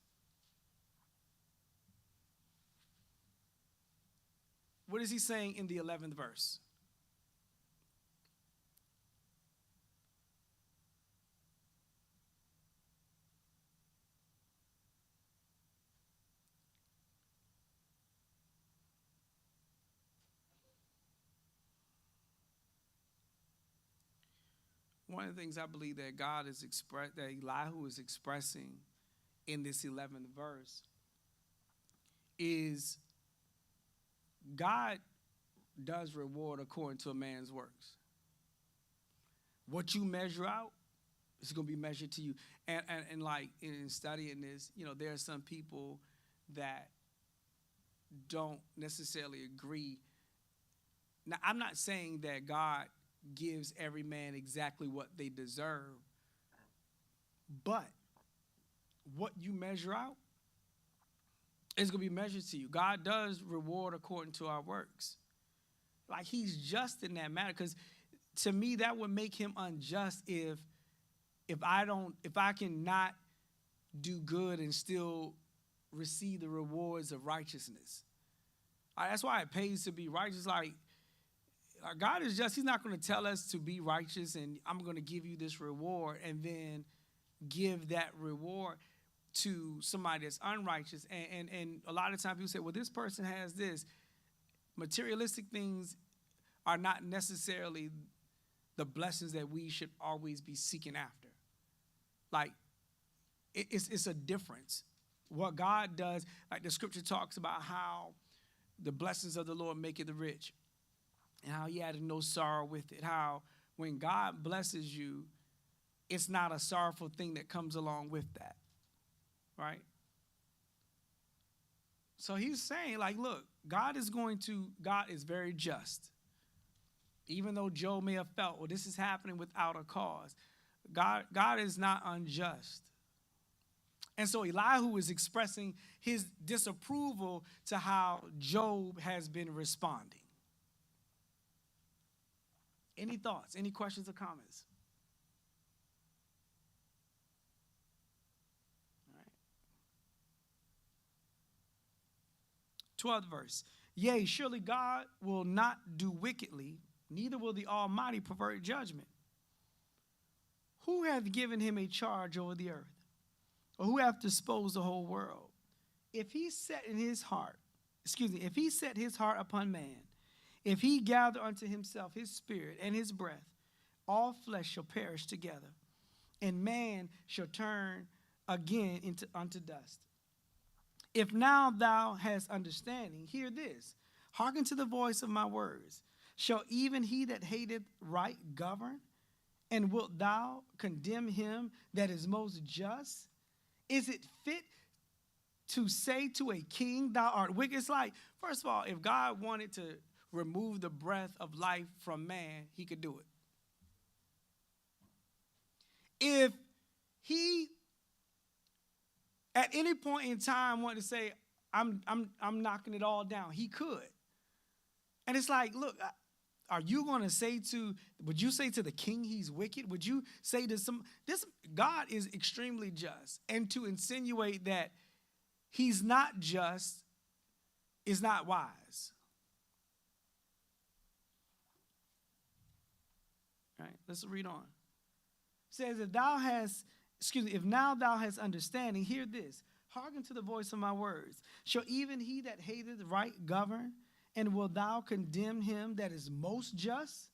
What is he saying in the 11th verse? one of the things I believe that that Elihu is expressing in this 11th verse is God does reward according to a man's works. What you measure out is going to be measured to you. And like in studying this, there are some people that don't necessarily agree. Now, I'm not saying that God gives every man exactly what they deserve, but what you measure out is going to be measured to you. God does reward according to our works. Like, he's just in that matter, because to me that would make him unjust if I cannot do good and still receive the rewards of righteousness. That's why it pays to be righteous. Like, God is just, he's not going to tell us to be righteous and I'm going to give you this reward and then give that reward to somebody that's unrighteous. And a lot of times people say, well, this person has this. Materialistic things are not necessarily the blessings that we should always be seeking after. Like, it's a difference. What God does, like the scripture talks about how the blessings of the Lord make it rich and how he added no sorrow with it. How when God blesses you, it's not a sorrowful thing that comes along with that, right? So he's saying, like, look, God is very just. Even though Job may have felt, well, this is happening without a cause, God is not unjust. And so Elihu is expressing his disapproval to how Job has been responding. Any thoughts? Any questions or comments? All right. 12th verse. Yea, surely God will not do wickedly, neither will the Almighty pervert judgment. Who hath given him a charge over the earth? Or who hath disposed the whole world? If he set his heart upon man, if he gather unto himself his spirit and his breath, all flesh shall perish together, and man shall turn again unto dust. If now thou hast understanding, hear this. Hearken to the voice of my words. Shall even he that hateth right govern? And wilt thou condemn him that is most just? Is it fit to say to a king, thou art wicked? It's like, first of all, if God wanted to remove the breath of life from man, he could do it. If he at any point in time wanted to say, I'm knocking it all down, he could. And it's like, look, are you going to would you say to the king he's wicked? Would you say to God is extremely just. And to insinuate that he's not just is not wise. All right, let's read on. It says, if now thou hast understanding, hear this. Hearken to the voice of my words. Shall even he that hateth right govern? And wilt thou condemn him that is most just?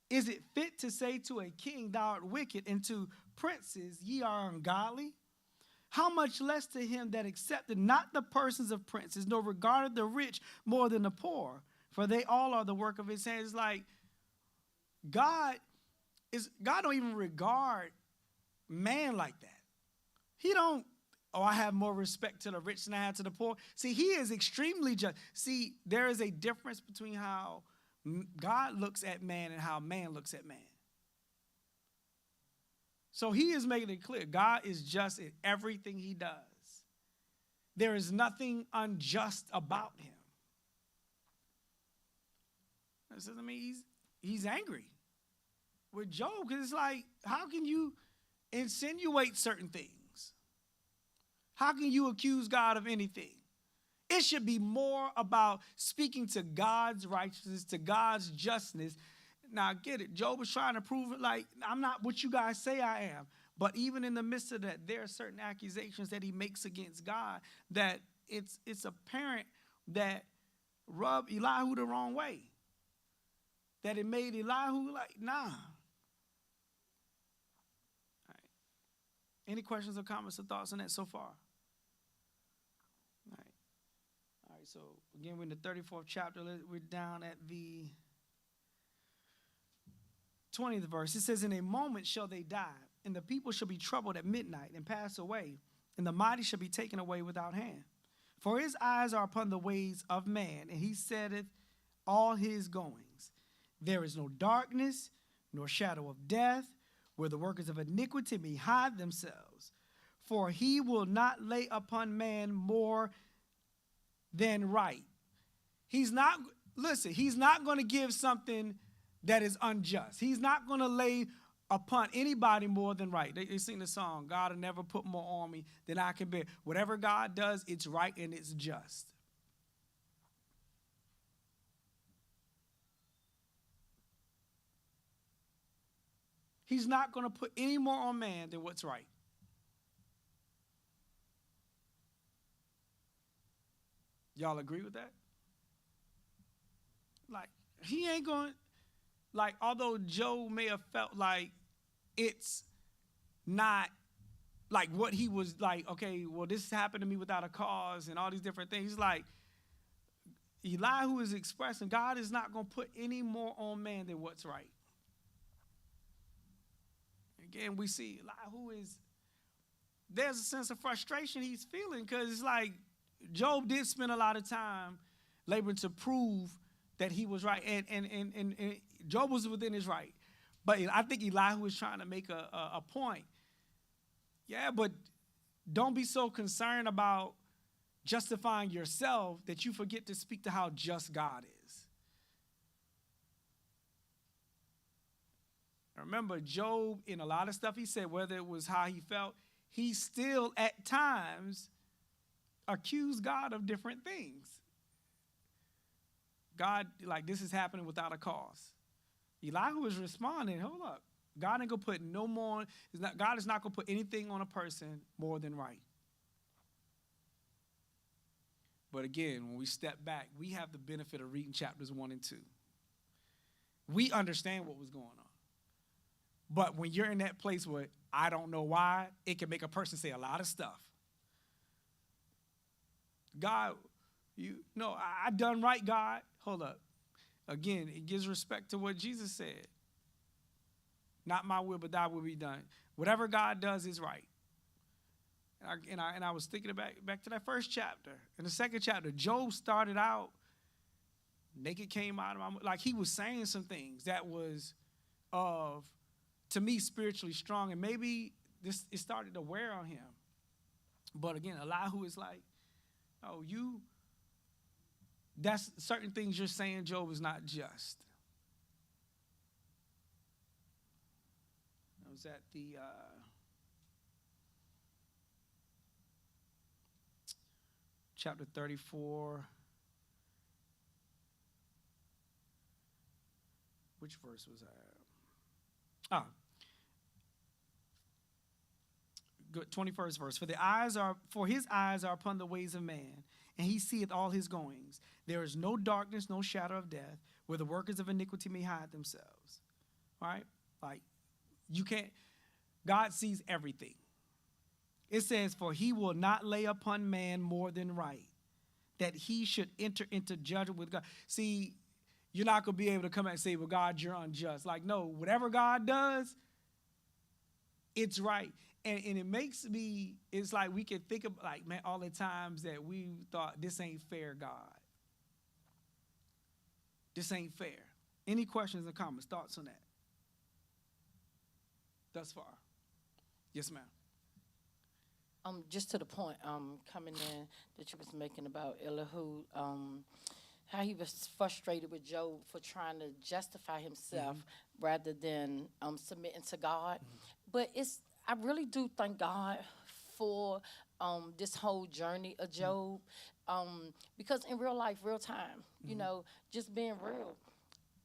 Is it fit to say to a king, thou art wicked, and to princes, ye are ungodly? How much less to him that accepted not the persons of princes, nor regarded the rich more than the poor, for they all are the work of his hands. It's like God don't even regard man like that. He don't, I have more respect to the rich than I have to the poor. See, he is extremely just. See, there is a difference between how God looks at man and how man looks at man. So he is making it clear. God is just in everything he does. There is nothing unjust about him. I mean, he's angry with Job because it's like, how can you insinuate certain things? How can you accuse God of anything? It should be more about speaking to God's righteousness, to God's justness. Now, I get it. Job was trying to prove it, like, I'm not what you guys say I am. But even in the midst of that, there are certain accusations that he makes against God that it's apparent that rubbed Elihu the wrong way. That it made Elihu like, nah. Any questions or comments or thoughts on that so far? All right. All right, so again, we're in the 34th chapter. We're down at the 20th verse. It says, in a moment shall they die, and the people shall be troubled at midnight and pass away, and the mighty shall be taken away without hand. For his eyes are upon the ways of man, and he setteth all his goings. There is no darkness, nor shadow of death, where the workers of iniquity may hide themselves. For he will not lay upon man more than right. He's not going to give something that is unjust. He's not going to lay upon anybody more than right. They sing the song, God will never put more on me than I can bear. Whatever God does, it's right and it's just. He's not going to put any more on man than what's right. Y'all agree with that? Like, he ain't going, like, although Job may have felt like it's not like what he was like, okay, well, this happened to me without a cause and all these different things. Like, Elihu is expressing God is not going to put any more on man than what's right. Again, we see Elihu there's a sense of frustration he's feeling because it's like Job did spend a lot of time laboring to prove that he was right. And Job was within his right. But I think Elihu was trying to make a point. Yeah, but don't be so concerned about justifying yourself that you forget to speak to how just God is. Remember, Job, in a lot of stuff he said, whether it was how he felt, he still at times accused God of different things. God, like, this is happening without a cause. Elihu was responding, hold up. God ain't going to put no more, God is not going to put anything on a person more than right. But again, when we step back, we have the benefit of reading chapters 1 and 2. We understand what was going on. But when you're in that place where I don't know why, it can make a person say a lot of stuff. God, I done right, God. Hold up. Again, it gives respect to what Jesus said. Not my will, but thy will be done. Whatever God does is right. And I was thinking back to that first chapter. In the second chapter, Job started out, naked came out of my mouth. Like, he was saying some things that was to me, spiritually strong. And maybe it started to wear on him. But again, Elihu is like, oh, that's certain things you're saying, Job, is not just. I was at the chapter 34. Which verse was I at? Good, 21st verse. For his eyes are upon the ways of man, and he seeth all his goings. There is no darkness, no shadow of death, where the workers of iniquity may hide themselves. All right? Like, you can't, God sees everything. It says, for he will not lay upon man more than right, that he should enter into judgment with God. See, you're not going to be able to come and say, well, God, you're unjust. Like, no, whatever God does, it's right. And it makes me, it's like we can think of, like, man, all the times that we thought, this ain't fair, God. This ain't fair. Any questions or comments, thoughts on that? Thus far. Yes, ma'am. Just to the point, coming in that you was making about Elihu, how he was frustrated with Job for trying to justify himself rather than submitting to God. But I really do thank God for this whole journey of Job, because in real life, real time, you know, just being real,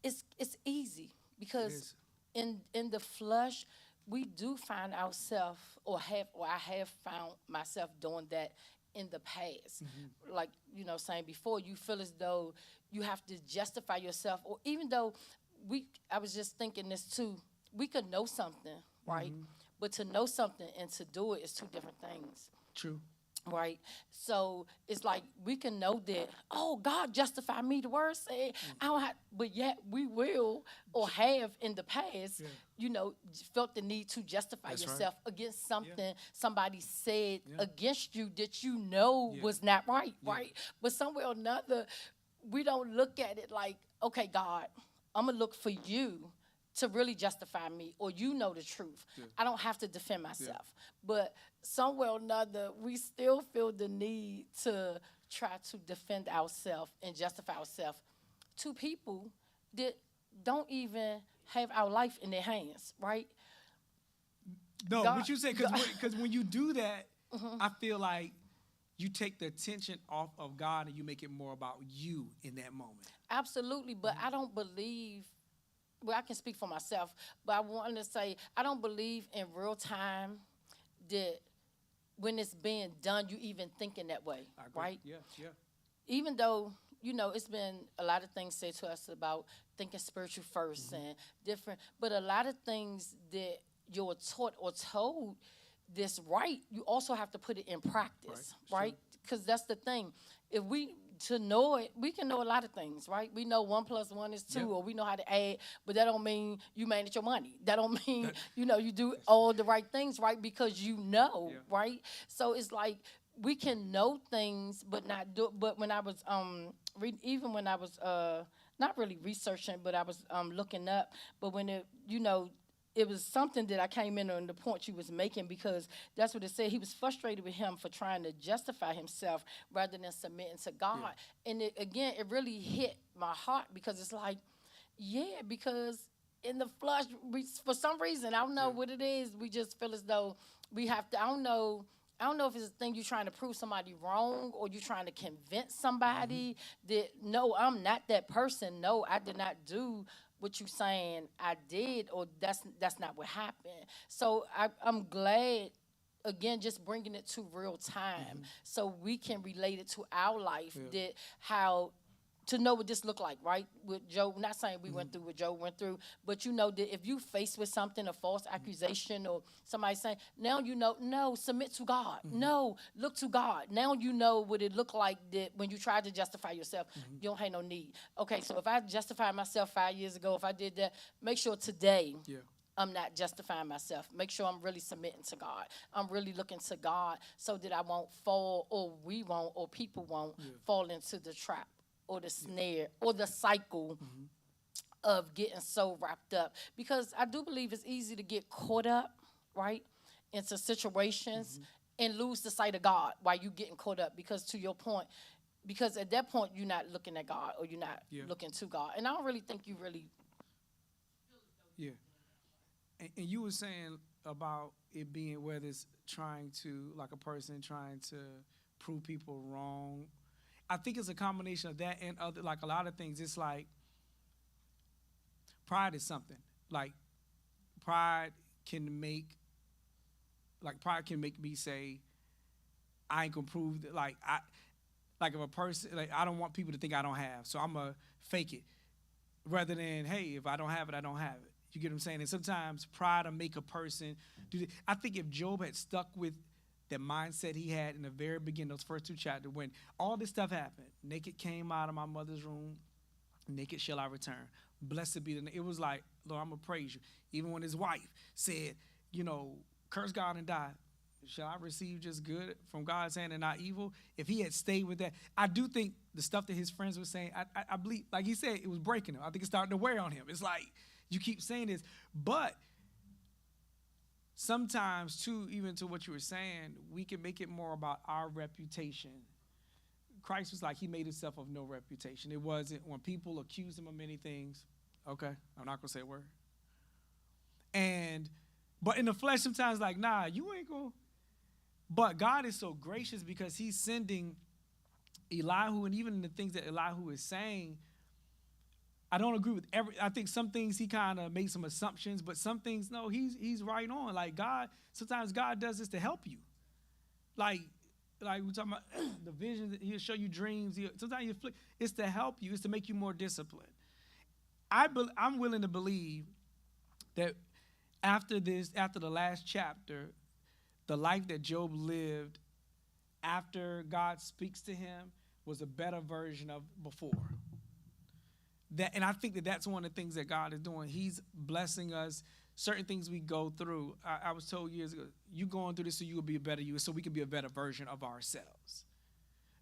it's easy because in the flesh, we do find ourselves, or I have found myself doing that in the past. Like, you know, saying before, you feel as though you have to justify yourself, or even though I was just thinking this too, we could know something, right? But to know something and to do it is two different things. True. Right? So it's like we can know that, oh, God justify me, the word said, I don't have, but yet we will or have in the past, felt the need to justify That's right. yourself against something somebody said Yeah. against you that Yeah. was not right, Yeah. right? But somewhere or another, we don't look at it like, okay, God, I'm going to look for you to really justify me, or you know the truth. Yeah. I don't have to defend myself. But somewhere or another, we still feel the need to try to defend ourselves and justify ourselves to people that don't even have our life in their hands, right? No, God- what you say, because when you do that, I feel like you take the attention off of God and you make it more about you in that moment. Absolutely, but I don't believe, well, I can speak for myself, but I want to say I don't believe in real time that when it's being done, you even thinking that way, I agree. right? Yeah, yeah. Even though, it's been a lot of things said to us about thinking spiritual 1st and different, but a lot of things that you're taught or told this right, you also have to put it in practice, right? Because that's the thing. If we to know it, we can know a lot of things, right? We know 1 + 1 is 2, or we know how to add, but that don't mean you manage your money. That don't mean, you do all the right things, right? Because right? So it's like we can know things, but not do. But when I was even when I was not really researching, but I was looking up, but when it was something that I came in on the point you was making, because that's what it said. He was frustrated with him for trying to justify himself rather than submitting to God. Yeah. And it really hit my heart, because it's like, because in the flesh, for some reason, I don't know what it is, we just feel as though we have to, I don't know if it's a thing you're trying to prove somebody wrong, or you're trying to convince somebody that, no, I'm not that person. No, I did not do what you saying I did, or that's not what happened. So I'm glad, again, just bringing it to real time, so we can relate it to our life, that how to know what this looked like, right? With Job, not saying we went through what Job went through, but that if you faced with something, a false accusation, or somebody saying, now no, submit to God. No, look to God. Now you know what it looked like that when you tried to justify yourself, you don't have no need. Okay, so if I justified myself 5 years ago, if I did that, make sure today I'm not justifying myself. Make sure I'm really submitting to God. I'm really looking to God, so that I won't fall, or we won't, or people won't fall into the trap, or the snare, or the cycle of getting so wrapped up. Because I do believe it's easy to get caught up, right, into situations and lose the sight of God while you getting caught up. Because to your point, because at that point, you're not looking at God, or you're not looking to God. And I don't really think you really... Yeah. And you were saying about it being whether it's trying to, like a person trying to prove people wrong. I think it's a combination of that and other, like a lot of things. It's like pride is something. Like pride can make me say, I ain't gonna prove that. Like if a person, like, I don't want people to think I don't have, so I'm gonna fake it, rather than, hey, if I don't have it, I don't have it. You get what I'm saying? And sometimes pride will make a person do that. I think if Job had stuck with the mindset he had in the very beginning, those first 2 chapters, when all this stuff happened, naked came out of my mother's room, naked shall I return. Blessed be the name. It was like, Lord, I'm going to praise you. Even when his wife said, curse God and die, shall I receive just good from God's hand and not evil? If he had stayed with that, I do think the stuff that his friends were saying, I believe, like he said, it was breaking him. I think it's starting to wear on him. It's like, you keep saying this, but sometimes, too, even to what you were saying, we can make it more about our reputation. Christ was like, he made himself of no reputation. It wasn't when people accuse him of many things. Okay, I'm not going to say a word. But in the flesh, sometimes like, nah, you ain't going to. But God is so gracious, because he's sending Elihu, and even the things that Elihu is saying, I don't agree with I think some things he kind of made some assumptions, but some things, no, he's right on. Like sometimes God does this to help you. Like we're talking about the vision, he'll show you dreams. Sometimes it's to help you. It's to make you more disciplined. I'm willing to believe that after the last chapter, the life that Job lived after God speaks to him was a better version of before. And I think that that's one of the things that God is doing. He's blessing us. Certain things we go through. I was told years ago, you going through this so you will be a better you, so we can be a better version of ourselves.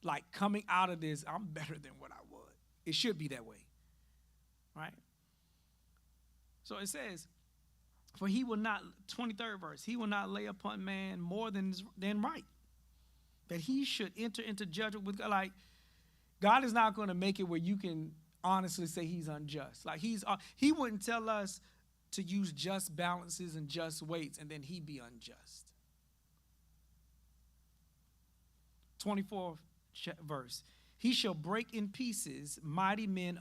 Like coming out of this, I'm better than what I was. It should be that way, right? So it says, for he will not, 23rd verse, he will not lay upon man more than right, that he should enter into judgment with God. Like, God is not going to make it where you can honestly say he's unjust. Like, he wouldn't tell us to use just balances and just weights and then he be unjust. 24th verse. He shall break in pieces mighty men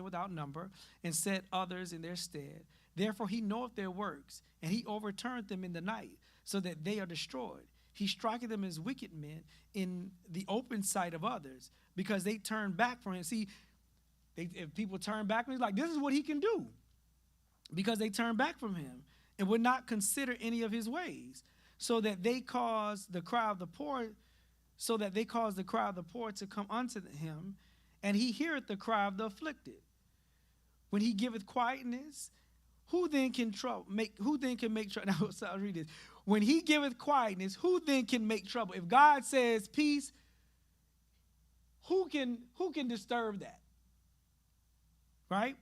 without number, and set others in their stead. Therefore he knoweth their works, and he overturneth them in the night, so that they are destroyed. He striketh them as wicked men in the open sight of others, because they turn back from him. See, if people turn back from him, like, this is what he can do, because they turn back from him and would not consider any of his ways, so that they cause the cry of the poor to come unto him, and he heareth the cry of the afflicted. When he giveth quietness, who then can make trouble? Now, so I'll read this. When he giveth quietness, who then can make trouble? If God says peace, who can disturb that? Right?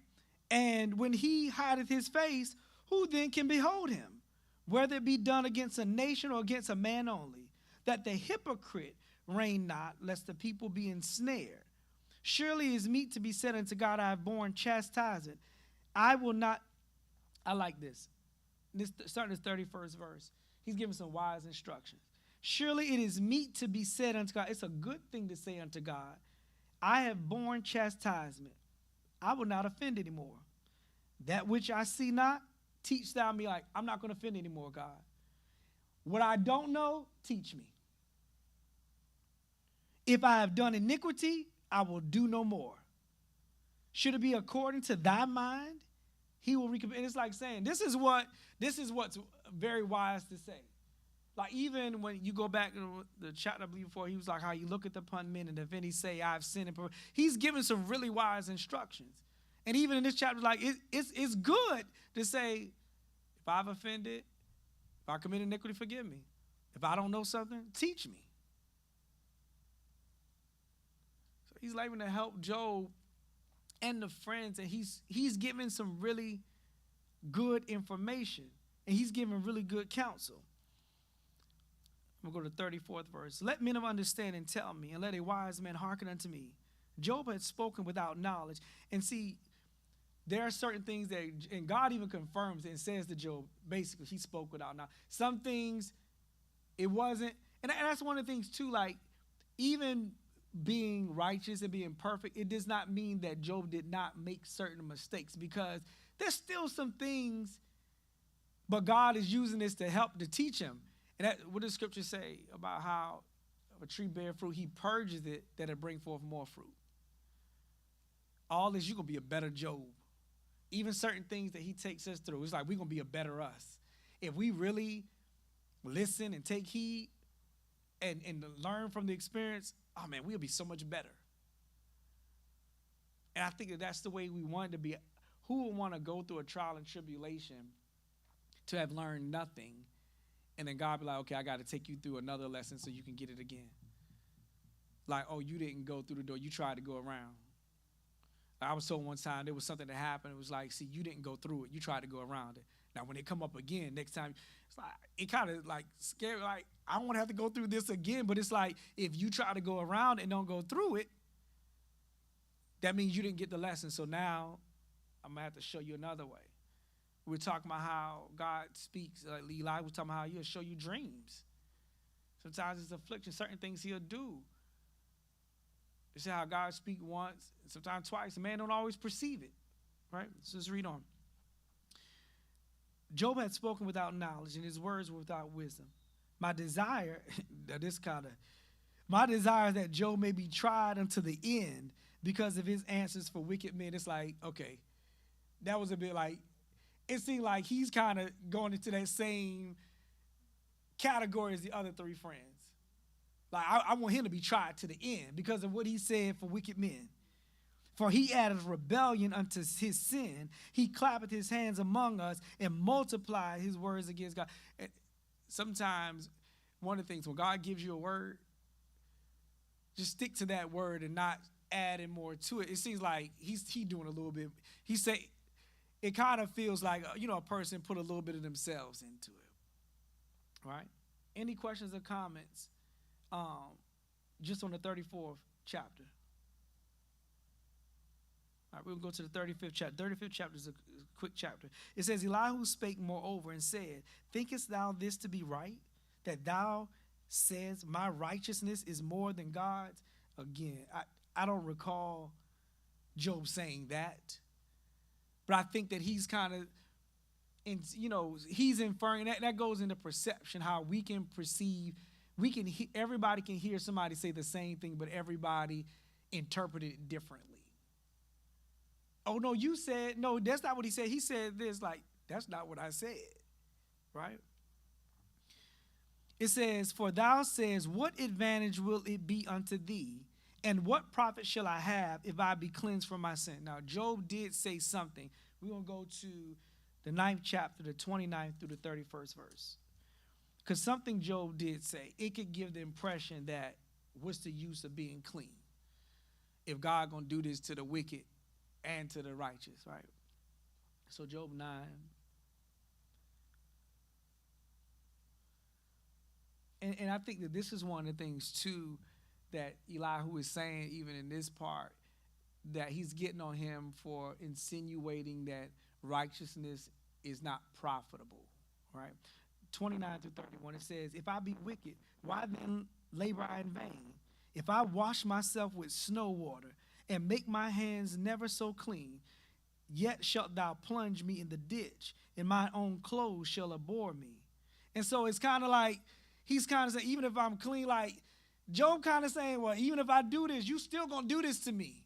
And when he hideth his face, who then can behold him? Whether it be done against a nation or against a man only, that the hypocrite reign not, lest the people be ensnared. Surely it is meet to be said unto God, I have borne chastisement. I will not. I like this. Starting this 31st verse. He's giving some wise instructions. Surely it is meet to be said unto God. It's a good thing to say unto God, I have borne chastisement. I will not offend anymore. That which I see not, teach thou me. Like, I'm not going to offend anymore, God. What I don't know, teach me. If I have done iniquity, I will do no more. Should it be according to thy mind, he will recompense. It's like saying, this is what's very wise to say. Like, even when you go back to the chapter I believe before, he was like, how you look at the upon men, and if any say, I've sinned. He's giving some really wise instructions. And even in this chapter, like, it's good to say, if I've offended, if I commit iniquity, forgive me. If I don't know something, teach me. So he's laboring to help Job and the friends, and he's giving some really good information, and he's giving really good counsel. I'm going to go to the 34th verse. Let men of understanding tell me, and let a wise man hearken unto me. Job had spoken without knowledge. And see, there are certain things that, and God even confirms and says to Job, basically, he spoke without knowledge. Some things, it wasn't, and that's one of the things too, like, even being righteous and being perfect, it does not mean that Job did not make certain mistakes, because there's still some things, but God is using this to help to teach him. And what does Scripture say about how if a tree bear fruit, he purges it that it bring forth more fruit? All this, you're going to be a better Job. Even certain things that he takes us through, it's like we're going to be a better us. If we really listen and take heed and learn from the experience, oh man, we'll be so much better. And I think that that's the way we want to be. Who would want to go through a trial and tribulation to have learned nothing, and then God be like, okay, I got to take you through another lesson so you can get it again? Like, oh, you didn't go through the door, you tried to go around. I was told one time there was something that happened. It was like, see, you didn't go through it, you tried to go around it. Now, when it come up again next time, it's like, it kind of like scary. Like, I don't want to have to go through this again. But it's like, if you try to go around and don't go through it, that means you didn't get the lesson. So now I'm going to have to show you another way. We're talking about how God speaks. Like Eli was talking about how he'll show you dreams. Sometimes it's affliction. Certain things he'll do. You see how God speaks once, sometimes twice. A man don't always perceive it. Right? So let's read on. Job had spoken without knowledge, and his words were without wisdom. My desire is that Job may be tried unto the end because of his answers for wicked men. It's like, okay, that was a bit like, it seemed like he's kind of going into that same category as the other three friends. Like, I want him to be tried to the end because of what he said for wicked men. For he added rebellion unto his sin. He clappeth his hands among us and multiplied his words against God. And sometimes one of the things, when God gives you a word, just stick to that word and not adding more to it. It seems like he doing a little bit. He say it kind of feels like, a person put a little bit of themselves into it. Right? Any questions or comments just on the 34th chapter? All right, we'll go to the 35th chapter. 35th chapter is a quick chapter. It says, Elihu spake moreover and said, thinkest thou this to be right, that thou says my righteousness is more than God's? Again, I don't recall Job saying that, but I think that he's kind of, he's inferring that goes into perception, how we can perceive. Everybody can hear somebody say the same thing, but everybody interpreted it differently. Oh, no, you said, no, that's not what he said. He said this, like, that's not what I said, right? It says, for thou says, what advantage will it be unto thee? And what profit shall I have if I be cleansed from my sin? Now, Job did say something. We're going to go to the 9th chapter, the 29th through the 31st verse. Because something Job did say, it could give the impression that what's the use of being clean if God going to do this to the wicked and to the righteous, right? So Job 9. And I think that this is one of the things, too, that Elihu is saying, even in this part, that he's getting on him for insinuating that righteousness is not profitable, right? 29 through 31, it says, if I be wicked, why then labor I in vain? If I wash myself with snow water and make my hands never so clean, yet shalt thou plunge me in the ditch, and my own clothes shall abhor me. And so it's kind of like, he's kind of saying, even if I'm clean, like, Job kind of saying, well, even if I do this, you still going to do this to me.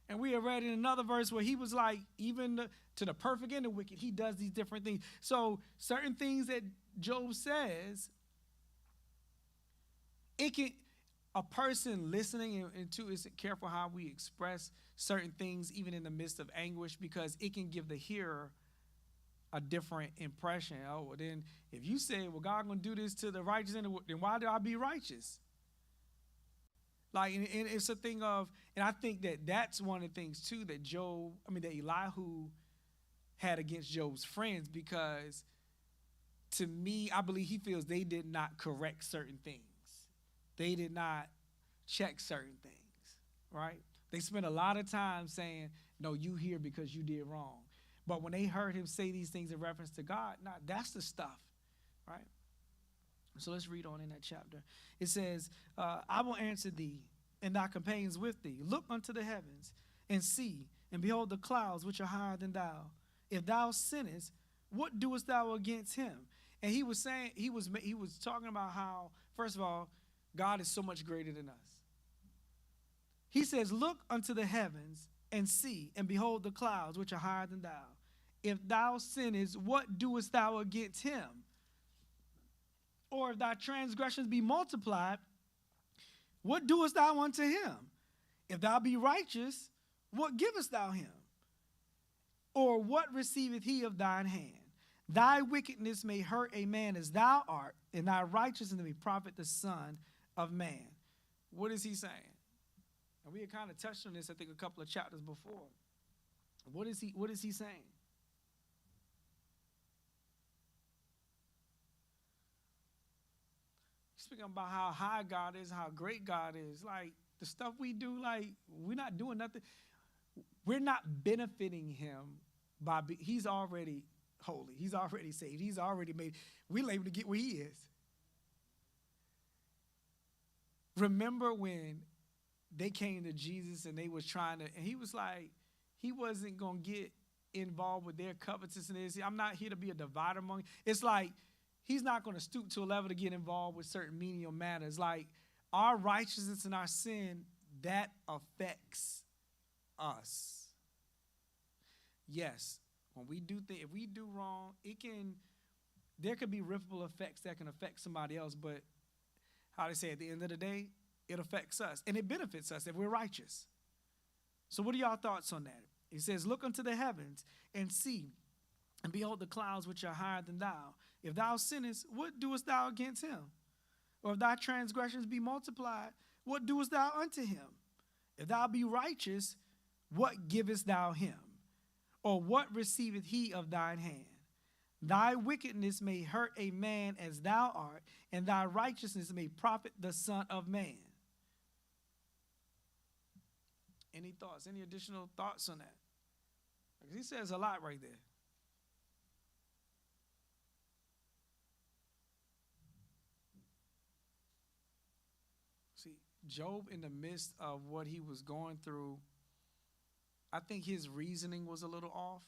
And we have read in another verse where he was like, even to the perfect and the wicked, he does these different things. So certain things that Job says, a person listening, and too, is careful how we express certain things, even in the midst of anguish, because it can give the hearer a different impression. Oh, well, then if you say, well, God going to do this to the righteous, then why do I be righteous? Like, and it's a thing of, and I think that that's one of the things, too, that that Elihu had against Job's friends, because to me, I believe he feels they did not correct certain things. They did not check certain things, right? They spent a lot of time saying, no, you here because you did wrong. But when they heard him say these things in reference to God, that's the stuff, right? So let's read on in that chapter. It says, I will answer thee, and thy companions with thee. Look unto the heavens, and see, and behold the clouds which are higher than thou. If thou sinnest, what doest thou against him? And he was saying, he was talking about how, first of all, God is so much greater than us. He says, look unto the heavens, and see, and behold the clouds which are higher than thou. If thou sinnest, what doest thou against him? Or if thy transgressions be multiplied, what doest thou unto him? If thou be righteous, what givest thou him? Or what receiveth he of thine hand? Thy wickedness may hurt a man as thou art, and thy righteousness may profit the Son of Man. What is he saying? And we had kind of touched on this, I think, a couple of chapters before. What is he saying? Speaking about how high God is, how great God is. Like, the stuff we do, like, we're not doing nothing. We're not benefiting him he's already holy. He's already saved. He's already made, we're able to get where he is. Remember when they came to Jesus and they was trying to, and he was like, he wasn't going to get involved with their covetousness. I'm not here to be a divider among you. It's like, he's not going to stoop to a level to get involved with certain menial matters. Like, our righteousness and our sin, that affects us. Yes, When we do if we do wrong, there could be ripple effects that can affect somebody else, but how they say at the end of the day, it affects us and it benefits us if we're righteous. So what are y'all thoughts on that? He says, look unto the heavens and see, and behold the clouds which are higher than thou. If thou sinnest, what doest thou against him? Or if thy transgressions be multiplied, what doest thou unto him? If thou be righteous, what givest thou him? Or what receiveth he of thine hand? Thy wickedness may hurt a man as thou art, and thy righteousness may profit the Son of Man. Any thoughts? Any additional thoughts on that? Because he says a lot right there. See, Job, in the midst of what he was going through, I think his reasoning was a little off,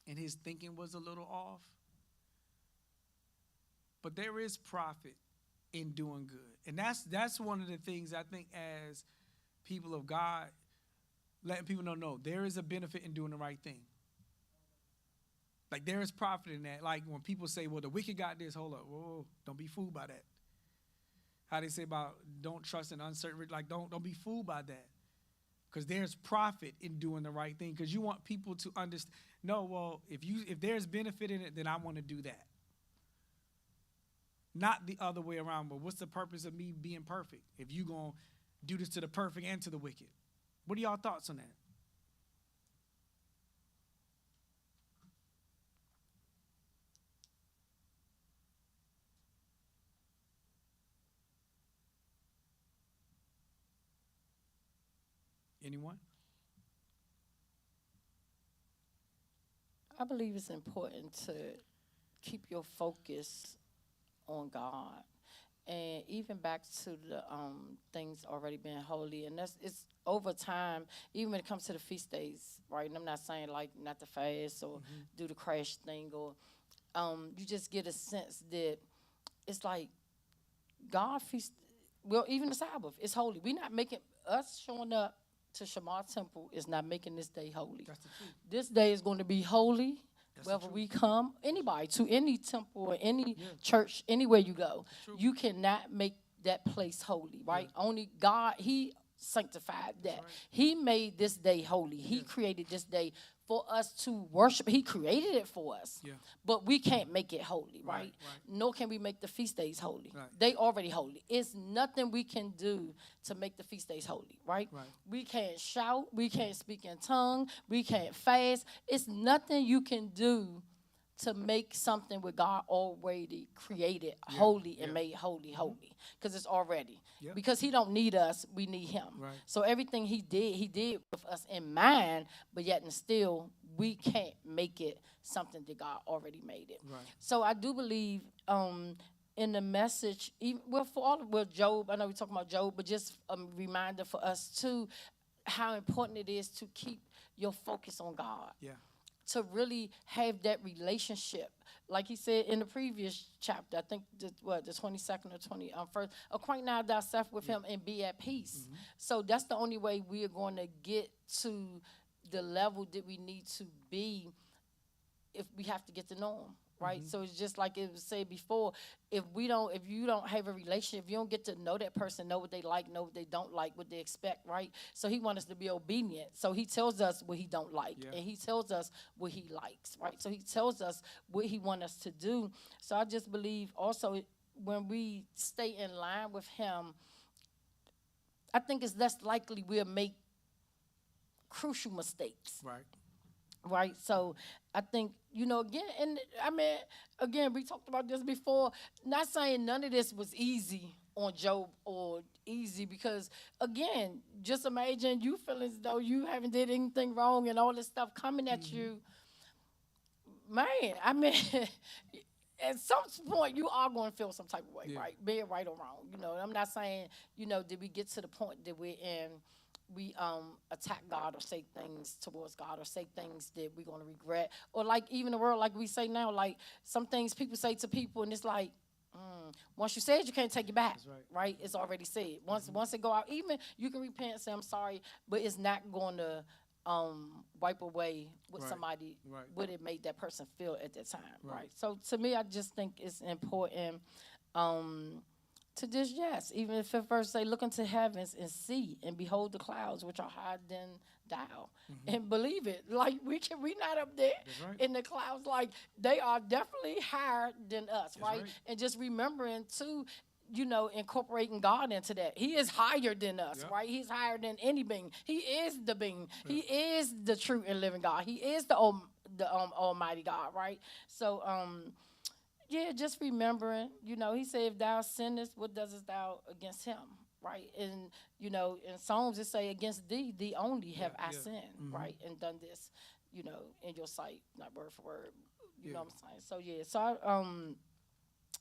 and his thinking was a little off. But there is profit in doing good. And that's one of the things I think as people of God, letting people know, no, there is a benefit in doing the right thing. Like there is profit in that. Like when people say, well, the wicked got this, hold up, whoa, don't be fooled by that. How they say about don't trust in uncertain, like don't be fooled by that. Because there's profit in doing the right thing. Because you want people to understand, no, well, if there's benefit in it, then I want to do that. Not the other way around, but what's the purpose of me being perfect if you going to do this to the perfect and to the wicked? What are y'all thoughts on that? Anyone? I believe it's important to keep your focus on God. And even back to the things already being holy, and it's over time, even when it comes to the feast days, right? And I'm not saying like not to fast or do the crash thing, or you just get a sense that it's like God feast. Well, even the Sabbath is holy. We're not making us showing up to Shema Temple is not making this day holy. That's the truth. This day is going to be holy. That's whether we come, anybody, to any temple or any Yeah. church, anywhere you go, True. you cannot make that place holy, right? Yeah. Only God, He sanctified that. right. He made this day holy. He created this day for us to worship. He created it for us. Yeah. But we can't make it holy, right? Right. Nor can we make the feast days holy. Right. They already holy. It's nothing we can do to make the feast days holy, right? Right. We can't shout. We can't speak in tongue. We can't fast. It's nothing you can do to make something with God already created holy and made holy, because it's already. Yeah. Because He don't need us, we need Him. Right. So everything He did with us in mind, but yet and still we can't make it something that God already made it. Right. So I do believe in the message, even, Job, I know we're talking about Job, but just a reminder for us too, how important it is to keep your focus on God. Yeah. To really have that relationship. Like he said in the previous chapter, I think the 22nd or 21st, acquaint now thyself with Him and be at peace. So that's the only way we are going to get to the level that we need to be, if we have to get to know Him. Right, so it's just like it was said before. If you don't have a relationship, if you don't get to know that person, know what they like, know what they don't like, what they expect, right? So He wants us to be obedient. So He tells us what He don't like, and He tells us what He likes, right? So He tells us what He wants us to do. So I just believe also when we stay in line with Him, I think it's less likely we'll make crucial mistakes. Right. Right, so I think, again, we talked about this before. Not saying none of this was easy on Job or easy, because, again, just imagine you feeling as though you haven't did anything wrong and all this stuff coming at you. Man, at some point you are going to feel some type of way, right? Be it right or wrong. I'm not saying, did we get to the point that we're in, we attack God or say things towards God or say things that we're going to regret, or like even the world, like we say now, like some things people say to people and it's like, once you say it, you can't take it back. That's right? It's already said. Once it go out, even you can repent and say I'm sorry, but it's not going to wipe away what Right. somebody, Right. what it made that person feel at that time, Right. right? So to me, I just think it's important to just, yes, even if it first say, look into heavens and see and behold the clouds which are higher than thou, and believe it. Like we not up there That's right. in the clouds, like they are definitely higher than us, right? right. And just remembering too, incorporating God into that. He is higher than us, Yep. right? He's higher than any being. He is the being. He is the true and living God. He is the Almighty God, right? So yeah, just remembering, he said, if thou sinnest, what doest thou against him, right? And, in Psalms it say, against thee only have I sinned, right? And done this, in your sight, not word for word, you know what I'm saying? So, yeah,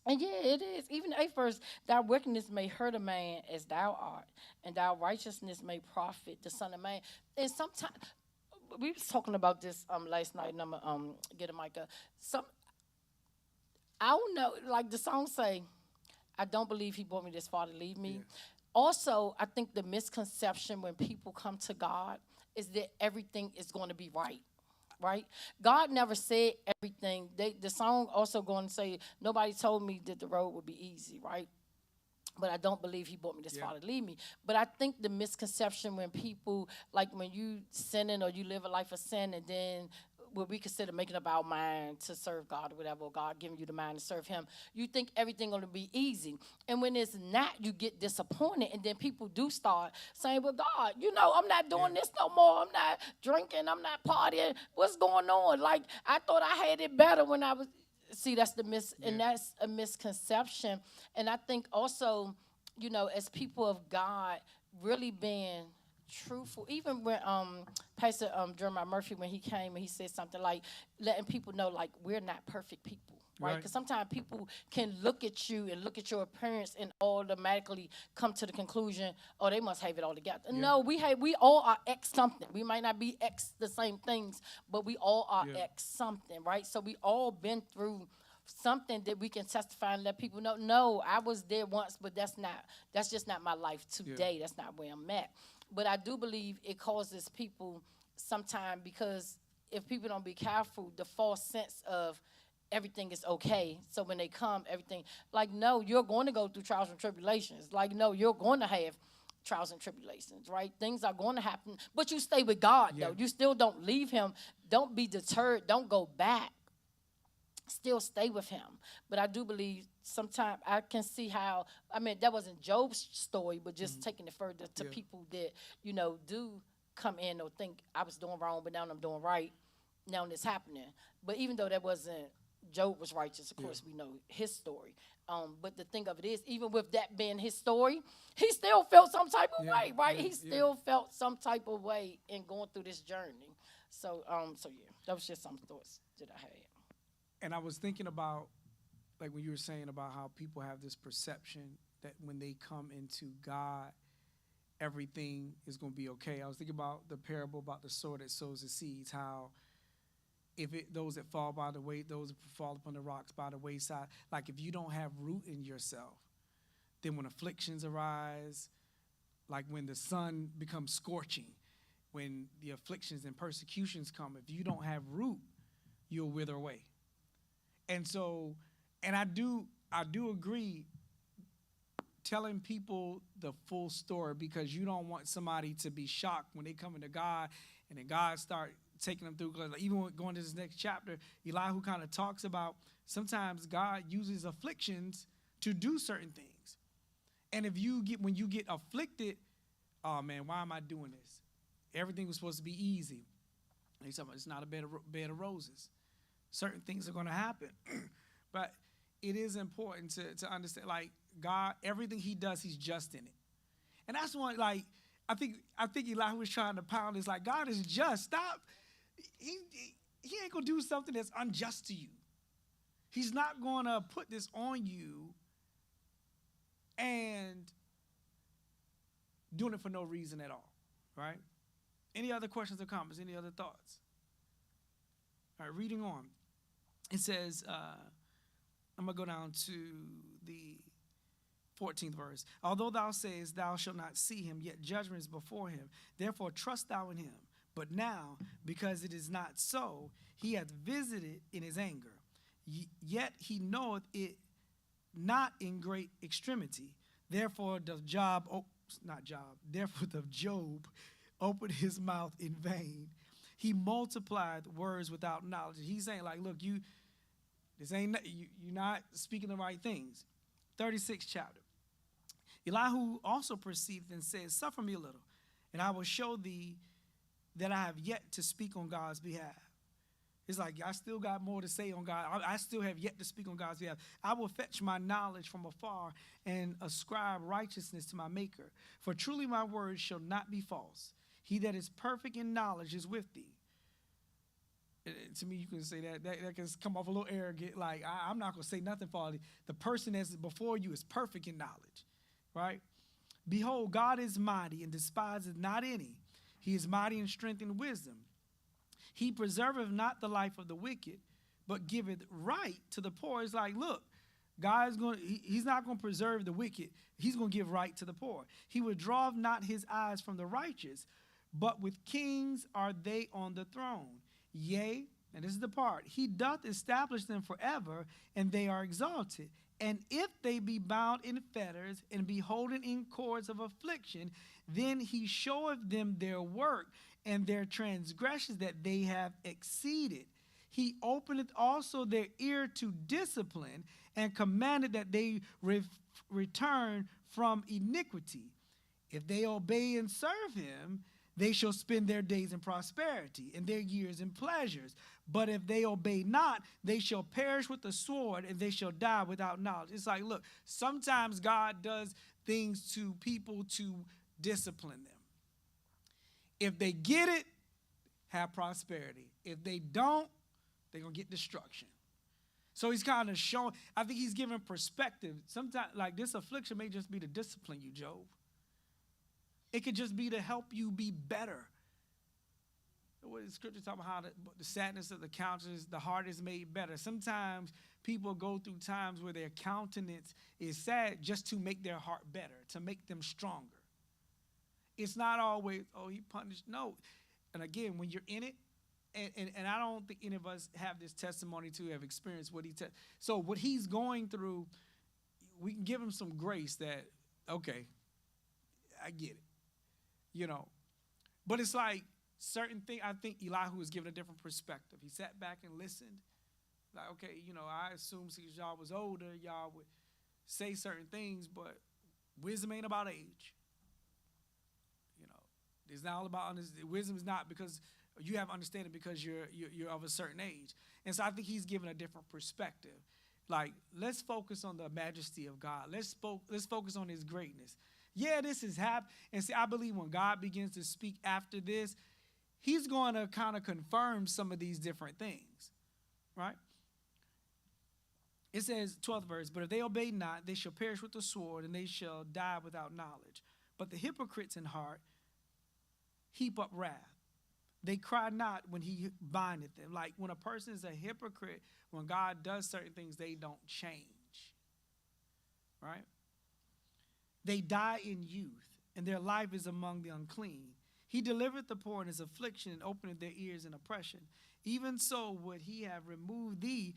and yeah, it is. Even the 8th verse, thy wickedness may hurt a man as thou art, and thy righteousness may profit the son of man. And sometimes, we was talking about this last night, and I'm going to get a mic up. I don't know, like the song say, I don't believe he brought me this far to leave me. Yeah. Also, I think the misconception when people come to God is that everything is going to be right? God never said everything. The song also going to say, nobody told me that the road would be easy, right? But I don't believe he brought me this far to leave me. But I think the misconception when people, like when you sinning or you live a life of sin and then what we consider making up our mind to serve God or whatever, or God giving you the mind to serve him, you think everything going to be easy. And when it's not, you get disappointed. And then people do start saying, well, God, I'm not doing this no more. I'm not drinking. I'm not partying. What's going on? Like, I thought I had it better when I was... See, that's and that's a misconception. And I think also, as people of God, really being truthful, even when Pastor Jeremiah Murphy, when he came and he said something like letting people know, like, we're not perfect people, right? Because sometimes people can look at you and look at your appearance and automatically come to the conclusion, oh, they must have it all together. No, we all are X something. We might not be X the same things, but we all are X something, right? So we all been through something that we can testify and let people know, no, I was there once, but that's just not my life today. That's not where I'm at. But I do believe it causes people sometimes, because if people don't be careful, the false sense of everything is okay. So when they come, everything, like, no, you're going to go through trials and tribulations. Like, no, you're going to have trials and tribulations, right? Things are going to happen, but you stay with God, though. You still don't leave him. Don't be deterred. Don't go back. Still stay with him. But I do believe sometimes I can see how, that wasn't Job's story, but just taking it further to people that, do come in or think I was doing wrong, but now I'm doing right. Now it's happening. But even though that wasn't, Job was righteous, of course, we know his story. But the thing of it is, even with that being his story, he still felt some type of way, right? He still felt some type of way in going through this journey. So yeah, that was just some thoughts that I had. And I was thinking about, like when you were saying about how people have this perception that when they come into God, everything is going to be okay. I was thinking about the parable about the sower that sows the seeds, how those that fall by the way, those that fall upon the rocks by the wayside, like if you don't have root in yourself, then when afflictions arise, like when the sun becomes scorching, when the afflictions and persecutions come, if you don't have root, you'll wither away. And so, and I do agree telling people the full story, because you don't want somebody to be shocked when they come into God and then God start taking them through. Because like even going to this next chapter, Elihu kind of talks about sometimes God uses afflictions to do certain things. And when you get afflicted, oh man, why am I doing this? Everything was supposed to be easy. And he's talking about it's not a bed of roses. Certain things are going to happen. But it is important to understand, like, God, everything he does, he's just in it. And that's one, like, I think Elihu was trying to pound this, like, God is just. Stop. He ain't going to do something that's unjust to you. He's not going to put this on you and doing it for no reason at all, right? Any other questions or comments? Any other thoughts? All right, reading on. It says, I'm going to go down to the 14th verse. Although thou sayest thou shalt not see him, yet judgment is before him. Therefore trust thou in him. But now, because it is not so, he hath visited in his anger. Yet he knoweth it not in great extremity. Therefore doth Therefore doth Job open his mouth in vain. He multiplied words without knowledge. He's saying, like, look, you're not speaking the right things. 36th chapter. Elihu also perceived and said, suffer me a little, and I will show thee that I have yet to speak on God's behalf. It's like, I still got more to say on God. I still have yet to speak on God's behalf. I will fetch my knowledge from afar and ascribe righteousness to my Maker. For truly my words shall not be false. He that is perfect in knowledge is with thee. To me, you can say that can come off a little arrogant, like, I'm not going to say nothing false. The person that's before you is perfect in knowledge, right? Behold, God is mighty and despiseth not any. He is mighty in strength and wisdom. He preserveth not the life of the wicked, but giveth right to the poor. It's like, look, he's not going to preserve the wicked. He's going to give right to the poor. He withdraweth not his eyes from the righteous, but with kings are they on the throne. Yea, and this is the part, he doth establish them forever, and they are exalted. And if they be bound in fetters and be holden in cords of affliction, then he showeth them their work and their transgressions that they have exceeded. He openeth also their ear to discipline, and commanded that they return from iniquity. If they obey and serve him, they shall spend their days in prosperity, and their years in pleasures. But if they obey not, they shall perish with the sword, and they shall die without knowledge. It's like, look, sometimes God does things to people to discipline them. If they get it, have prosperity. If they don't, they're going to get destruction. So he's kind of showing, I think he's giving perspective. Sometimes, like, this affliction may just be to discipline you, Job. It could just be to help you be better. What the scripture talking about, how the sadness of the countenance, the heart is made better. Sometimes people go through times where their countenance is sad just to make their heart better, to make them stronger. It's not always, oh, he punished. No. And again, when you're in it, and I don't think any of us have this testimony to have experienced what so what he's going through, we can give him some grace that, okay, I get it. You know, but it's like certain things, I think Elihu was given a different perspective. He sat back and listened. Like, okay, you know, I assume since y'all was older, y'all would say certain things, but wisdom ain't about age. You know, it's not all about wisdom is not because you have understanding because you're of a certain age. And so I think he's given a different perspective. Like, let's focus on the majesty of God. Let's focus on his greatness. Yeah, this is happening. And see, I believe when God begins to speak after this, he's going to kind of confirm some of these different things, right? It says, 12th verse, but if they obey not, they shall perish with the sword, and they shall die without knowledge. But the hypocrites in heart heap up wrath. They cry not when he bindeth them. Like, when a person is a hypocrite, when God does certain things, they don't change, right? They die in youth, and their life is among the unclean. He delivered the poor in his affliction and opened their ears in oppression. Even so would he have removed thee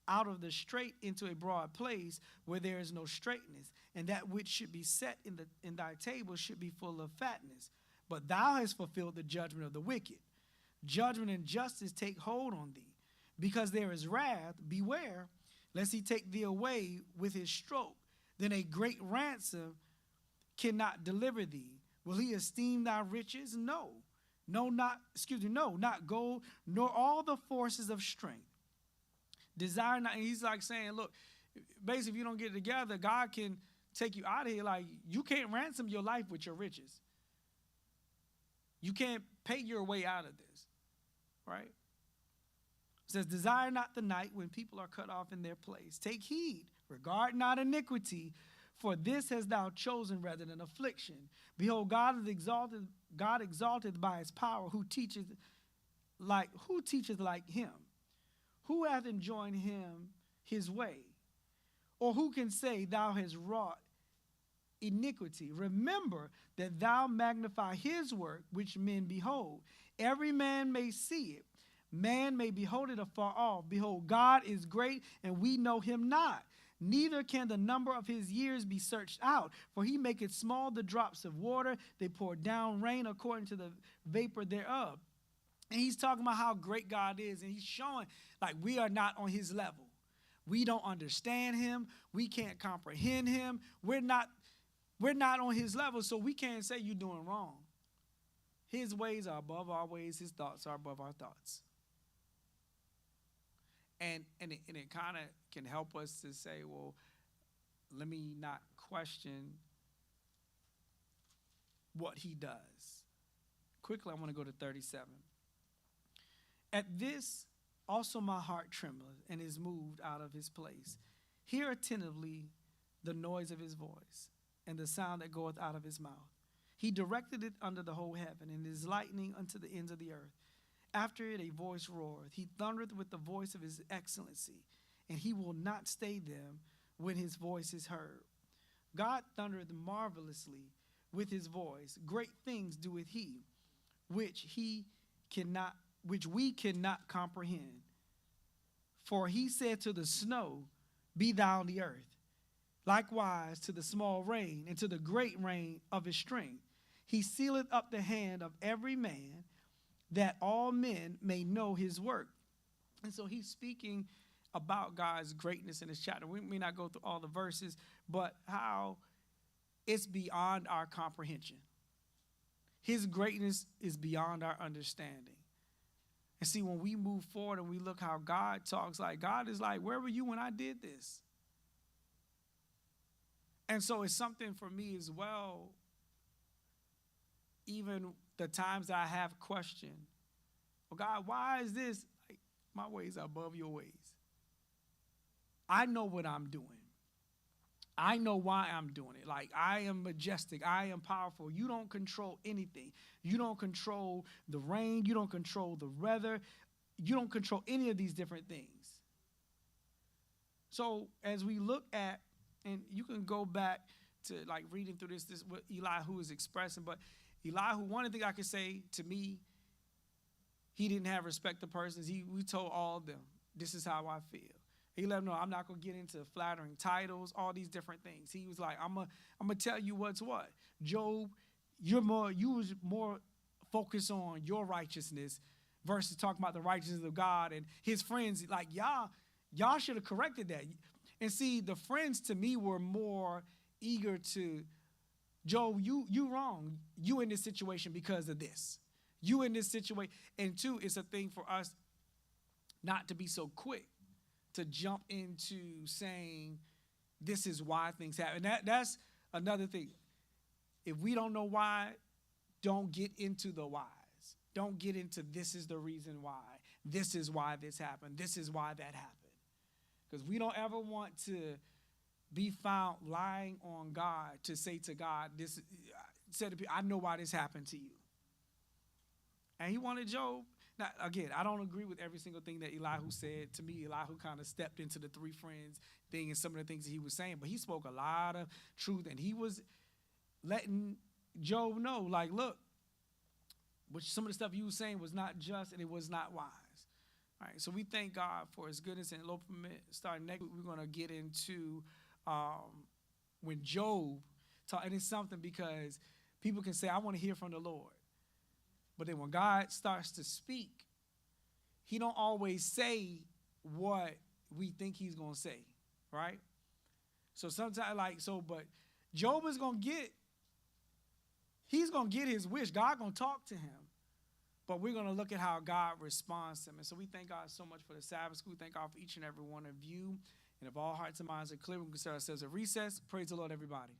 out of the strait into a broad place where there is no straightness, and that which should be set in thy table should be full of fatness. But thou hast fulfilled the judgment of the wicked. Judgment and justice take hold on thee. Because there is wrath, beware, lest he take thee away with his stroke. Then a great ransom cannot deliver thee. Will he esteem thy riches? No. Not gold, nor all the forces of strength. Desire not, and he's like saying, look, basically if you don't get it together, God can take you out of here. Like, you can't ransom your life with your riches. You can't pay your way out of this, right? It says, desire not the night when people are cut off in their place. Take heed, regard not iniquity, for this hast thou chosen rather than affliction. Behold, God exalted by his power, who teacheth like him? Who hath enjoined him his way? Or who can say, thou hast wrought iniquity? Remember that thou magnify his work, which men behold, every man may see it. Man may behold it afar off. Behold, God is great, and we know him not. Neither can the number of his years be searched out. For he maketh small the drops of water. They pour down rain according to the vapor thereof. And he's talking about how great God is, and he's showing like we are not on his level. We don't understand him. We can't comprehend him. We're not on his level, so we can't say you're doing wrong. His ways are above our ways. His thoughts are above our thoughts. And it kind of can help us to say, well, let me not question what he does. Quickly, I want to go to 37. At this also my heart trembleth and is moved out of his place. Hear attentively the noise of his voice and the sound that goeth out of his mouth. He directed it under the whole heaven, and is lightning unto the ends of the earth. After it a voice roareth. He thundereth with the voice of his excellency, and he will not stay them when his voice is heard. God thundereth marvelously with his voice. Great things doeth he, which we cannot comprehend. For he said to the snow, Be thou in the earth. Likewise to the small rain, and to the great rain of his strength. He sealeth up the hand of every man, that all men may know his work. And so he's speaking about God's greatness in this chapter. We may not go through all the verses, but how it's beyond our comprehension. His greatness is beyond our understanding. And see, when we move forward and we look how God talks, like God is like, where were you when I did this? And so it's something for me as well, even the times I have questioned, well, God, why is this? Like, my ways are above your ways. I know what I'm doing. I know why I'm doing it. Like, I am majestic. I am powerful. You don't control anything. You don't control the rain. You don't control the weather. You don't control any of these different things. So as we look at, and you can go back to like reading through this what Elihu is expressing, but Elihu, one of the things I could say to me, he didn't have respect to persons. We told all of them, this is how I feel. He let them know, I'm not going to get into flattering titles, all these different things. He was like, I'm gonna tell you what's what. Job, you was more focused on your righteousness versus talking about the righteousness of God. And his friends, like, y'all should have corrected that. And see, the friends to me were more eager to, Job, you wrong. You in this situation because of this. You in this situation. And two, it's a thing for us not to be so quick to jump into saying this is why things happen. That's another thing. If we don't know why, don't get into the whys. Don't get into this is the reason why. This is why this happened. This is why that happened. Because we don't ever want to be found lying on God to say to God, said to people, I know why this happened to you. And he wanted Job. Now, again, I don't agree with every single thing that Elihu said. To me, Elihu kind of stepped into the three friends thing and some of the things that he was saying. But he spoke a lot of truth, and he was letting Job know, like, look, which some of the stuff you were saying was not just and it was not wise. All right, so we thank God for his goodness. And Lord permit, starting next week, we're going to get into when Job taught, and it's something because people can say, I want to hear from the Lord. But then when God starts to speak, he don't always say what we think he's going to say, right? So sometimes, but Job is going to he's going to get his wish. God going to talk to him. But we're going to look at how God responds to him. And so we thank God so much for the Sabbath school. Thank God for each and every one of you. And if all hearts and minds are clear, we can consider ourselves a recess. Praise the Lord, everybody.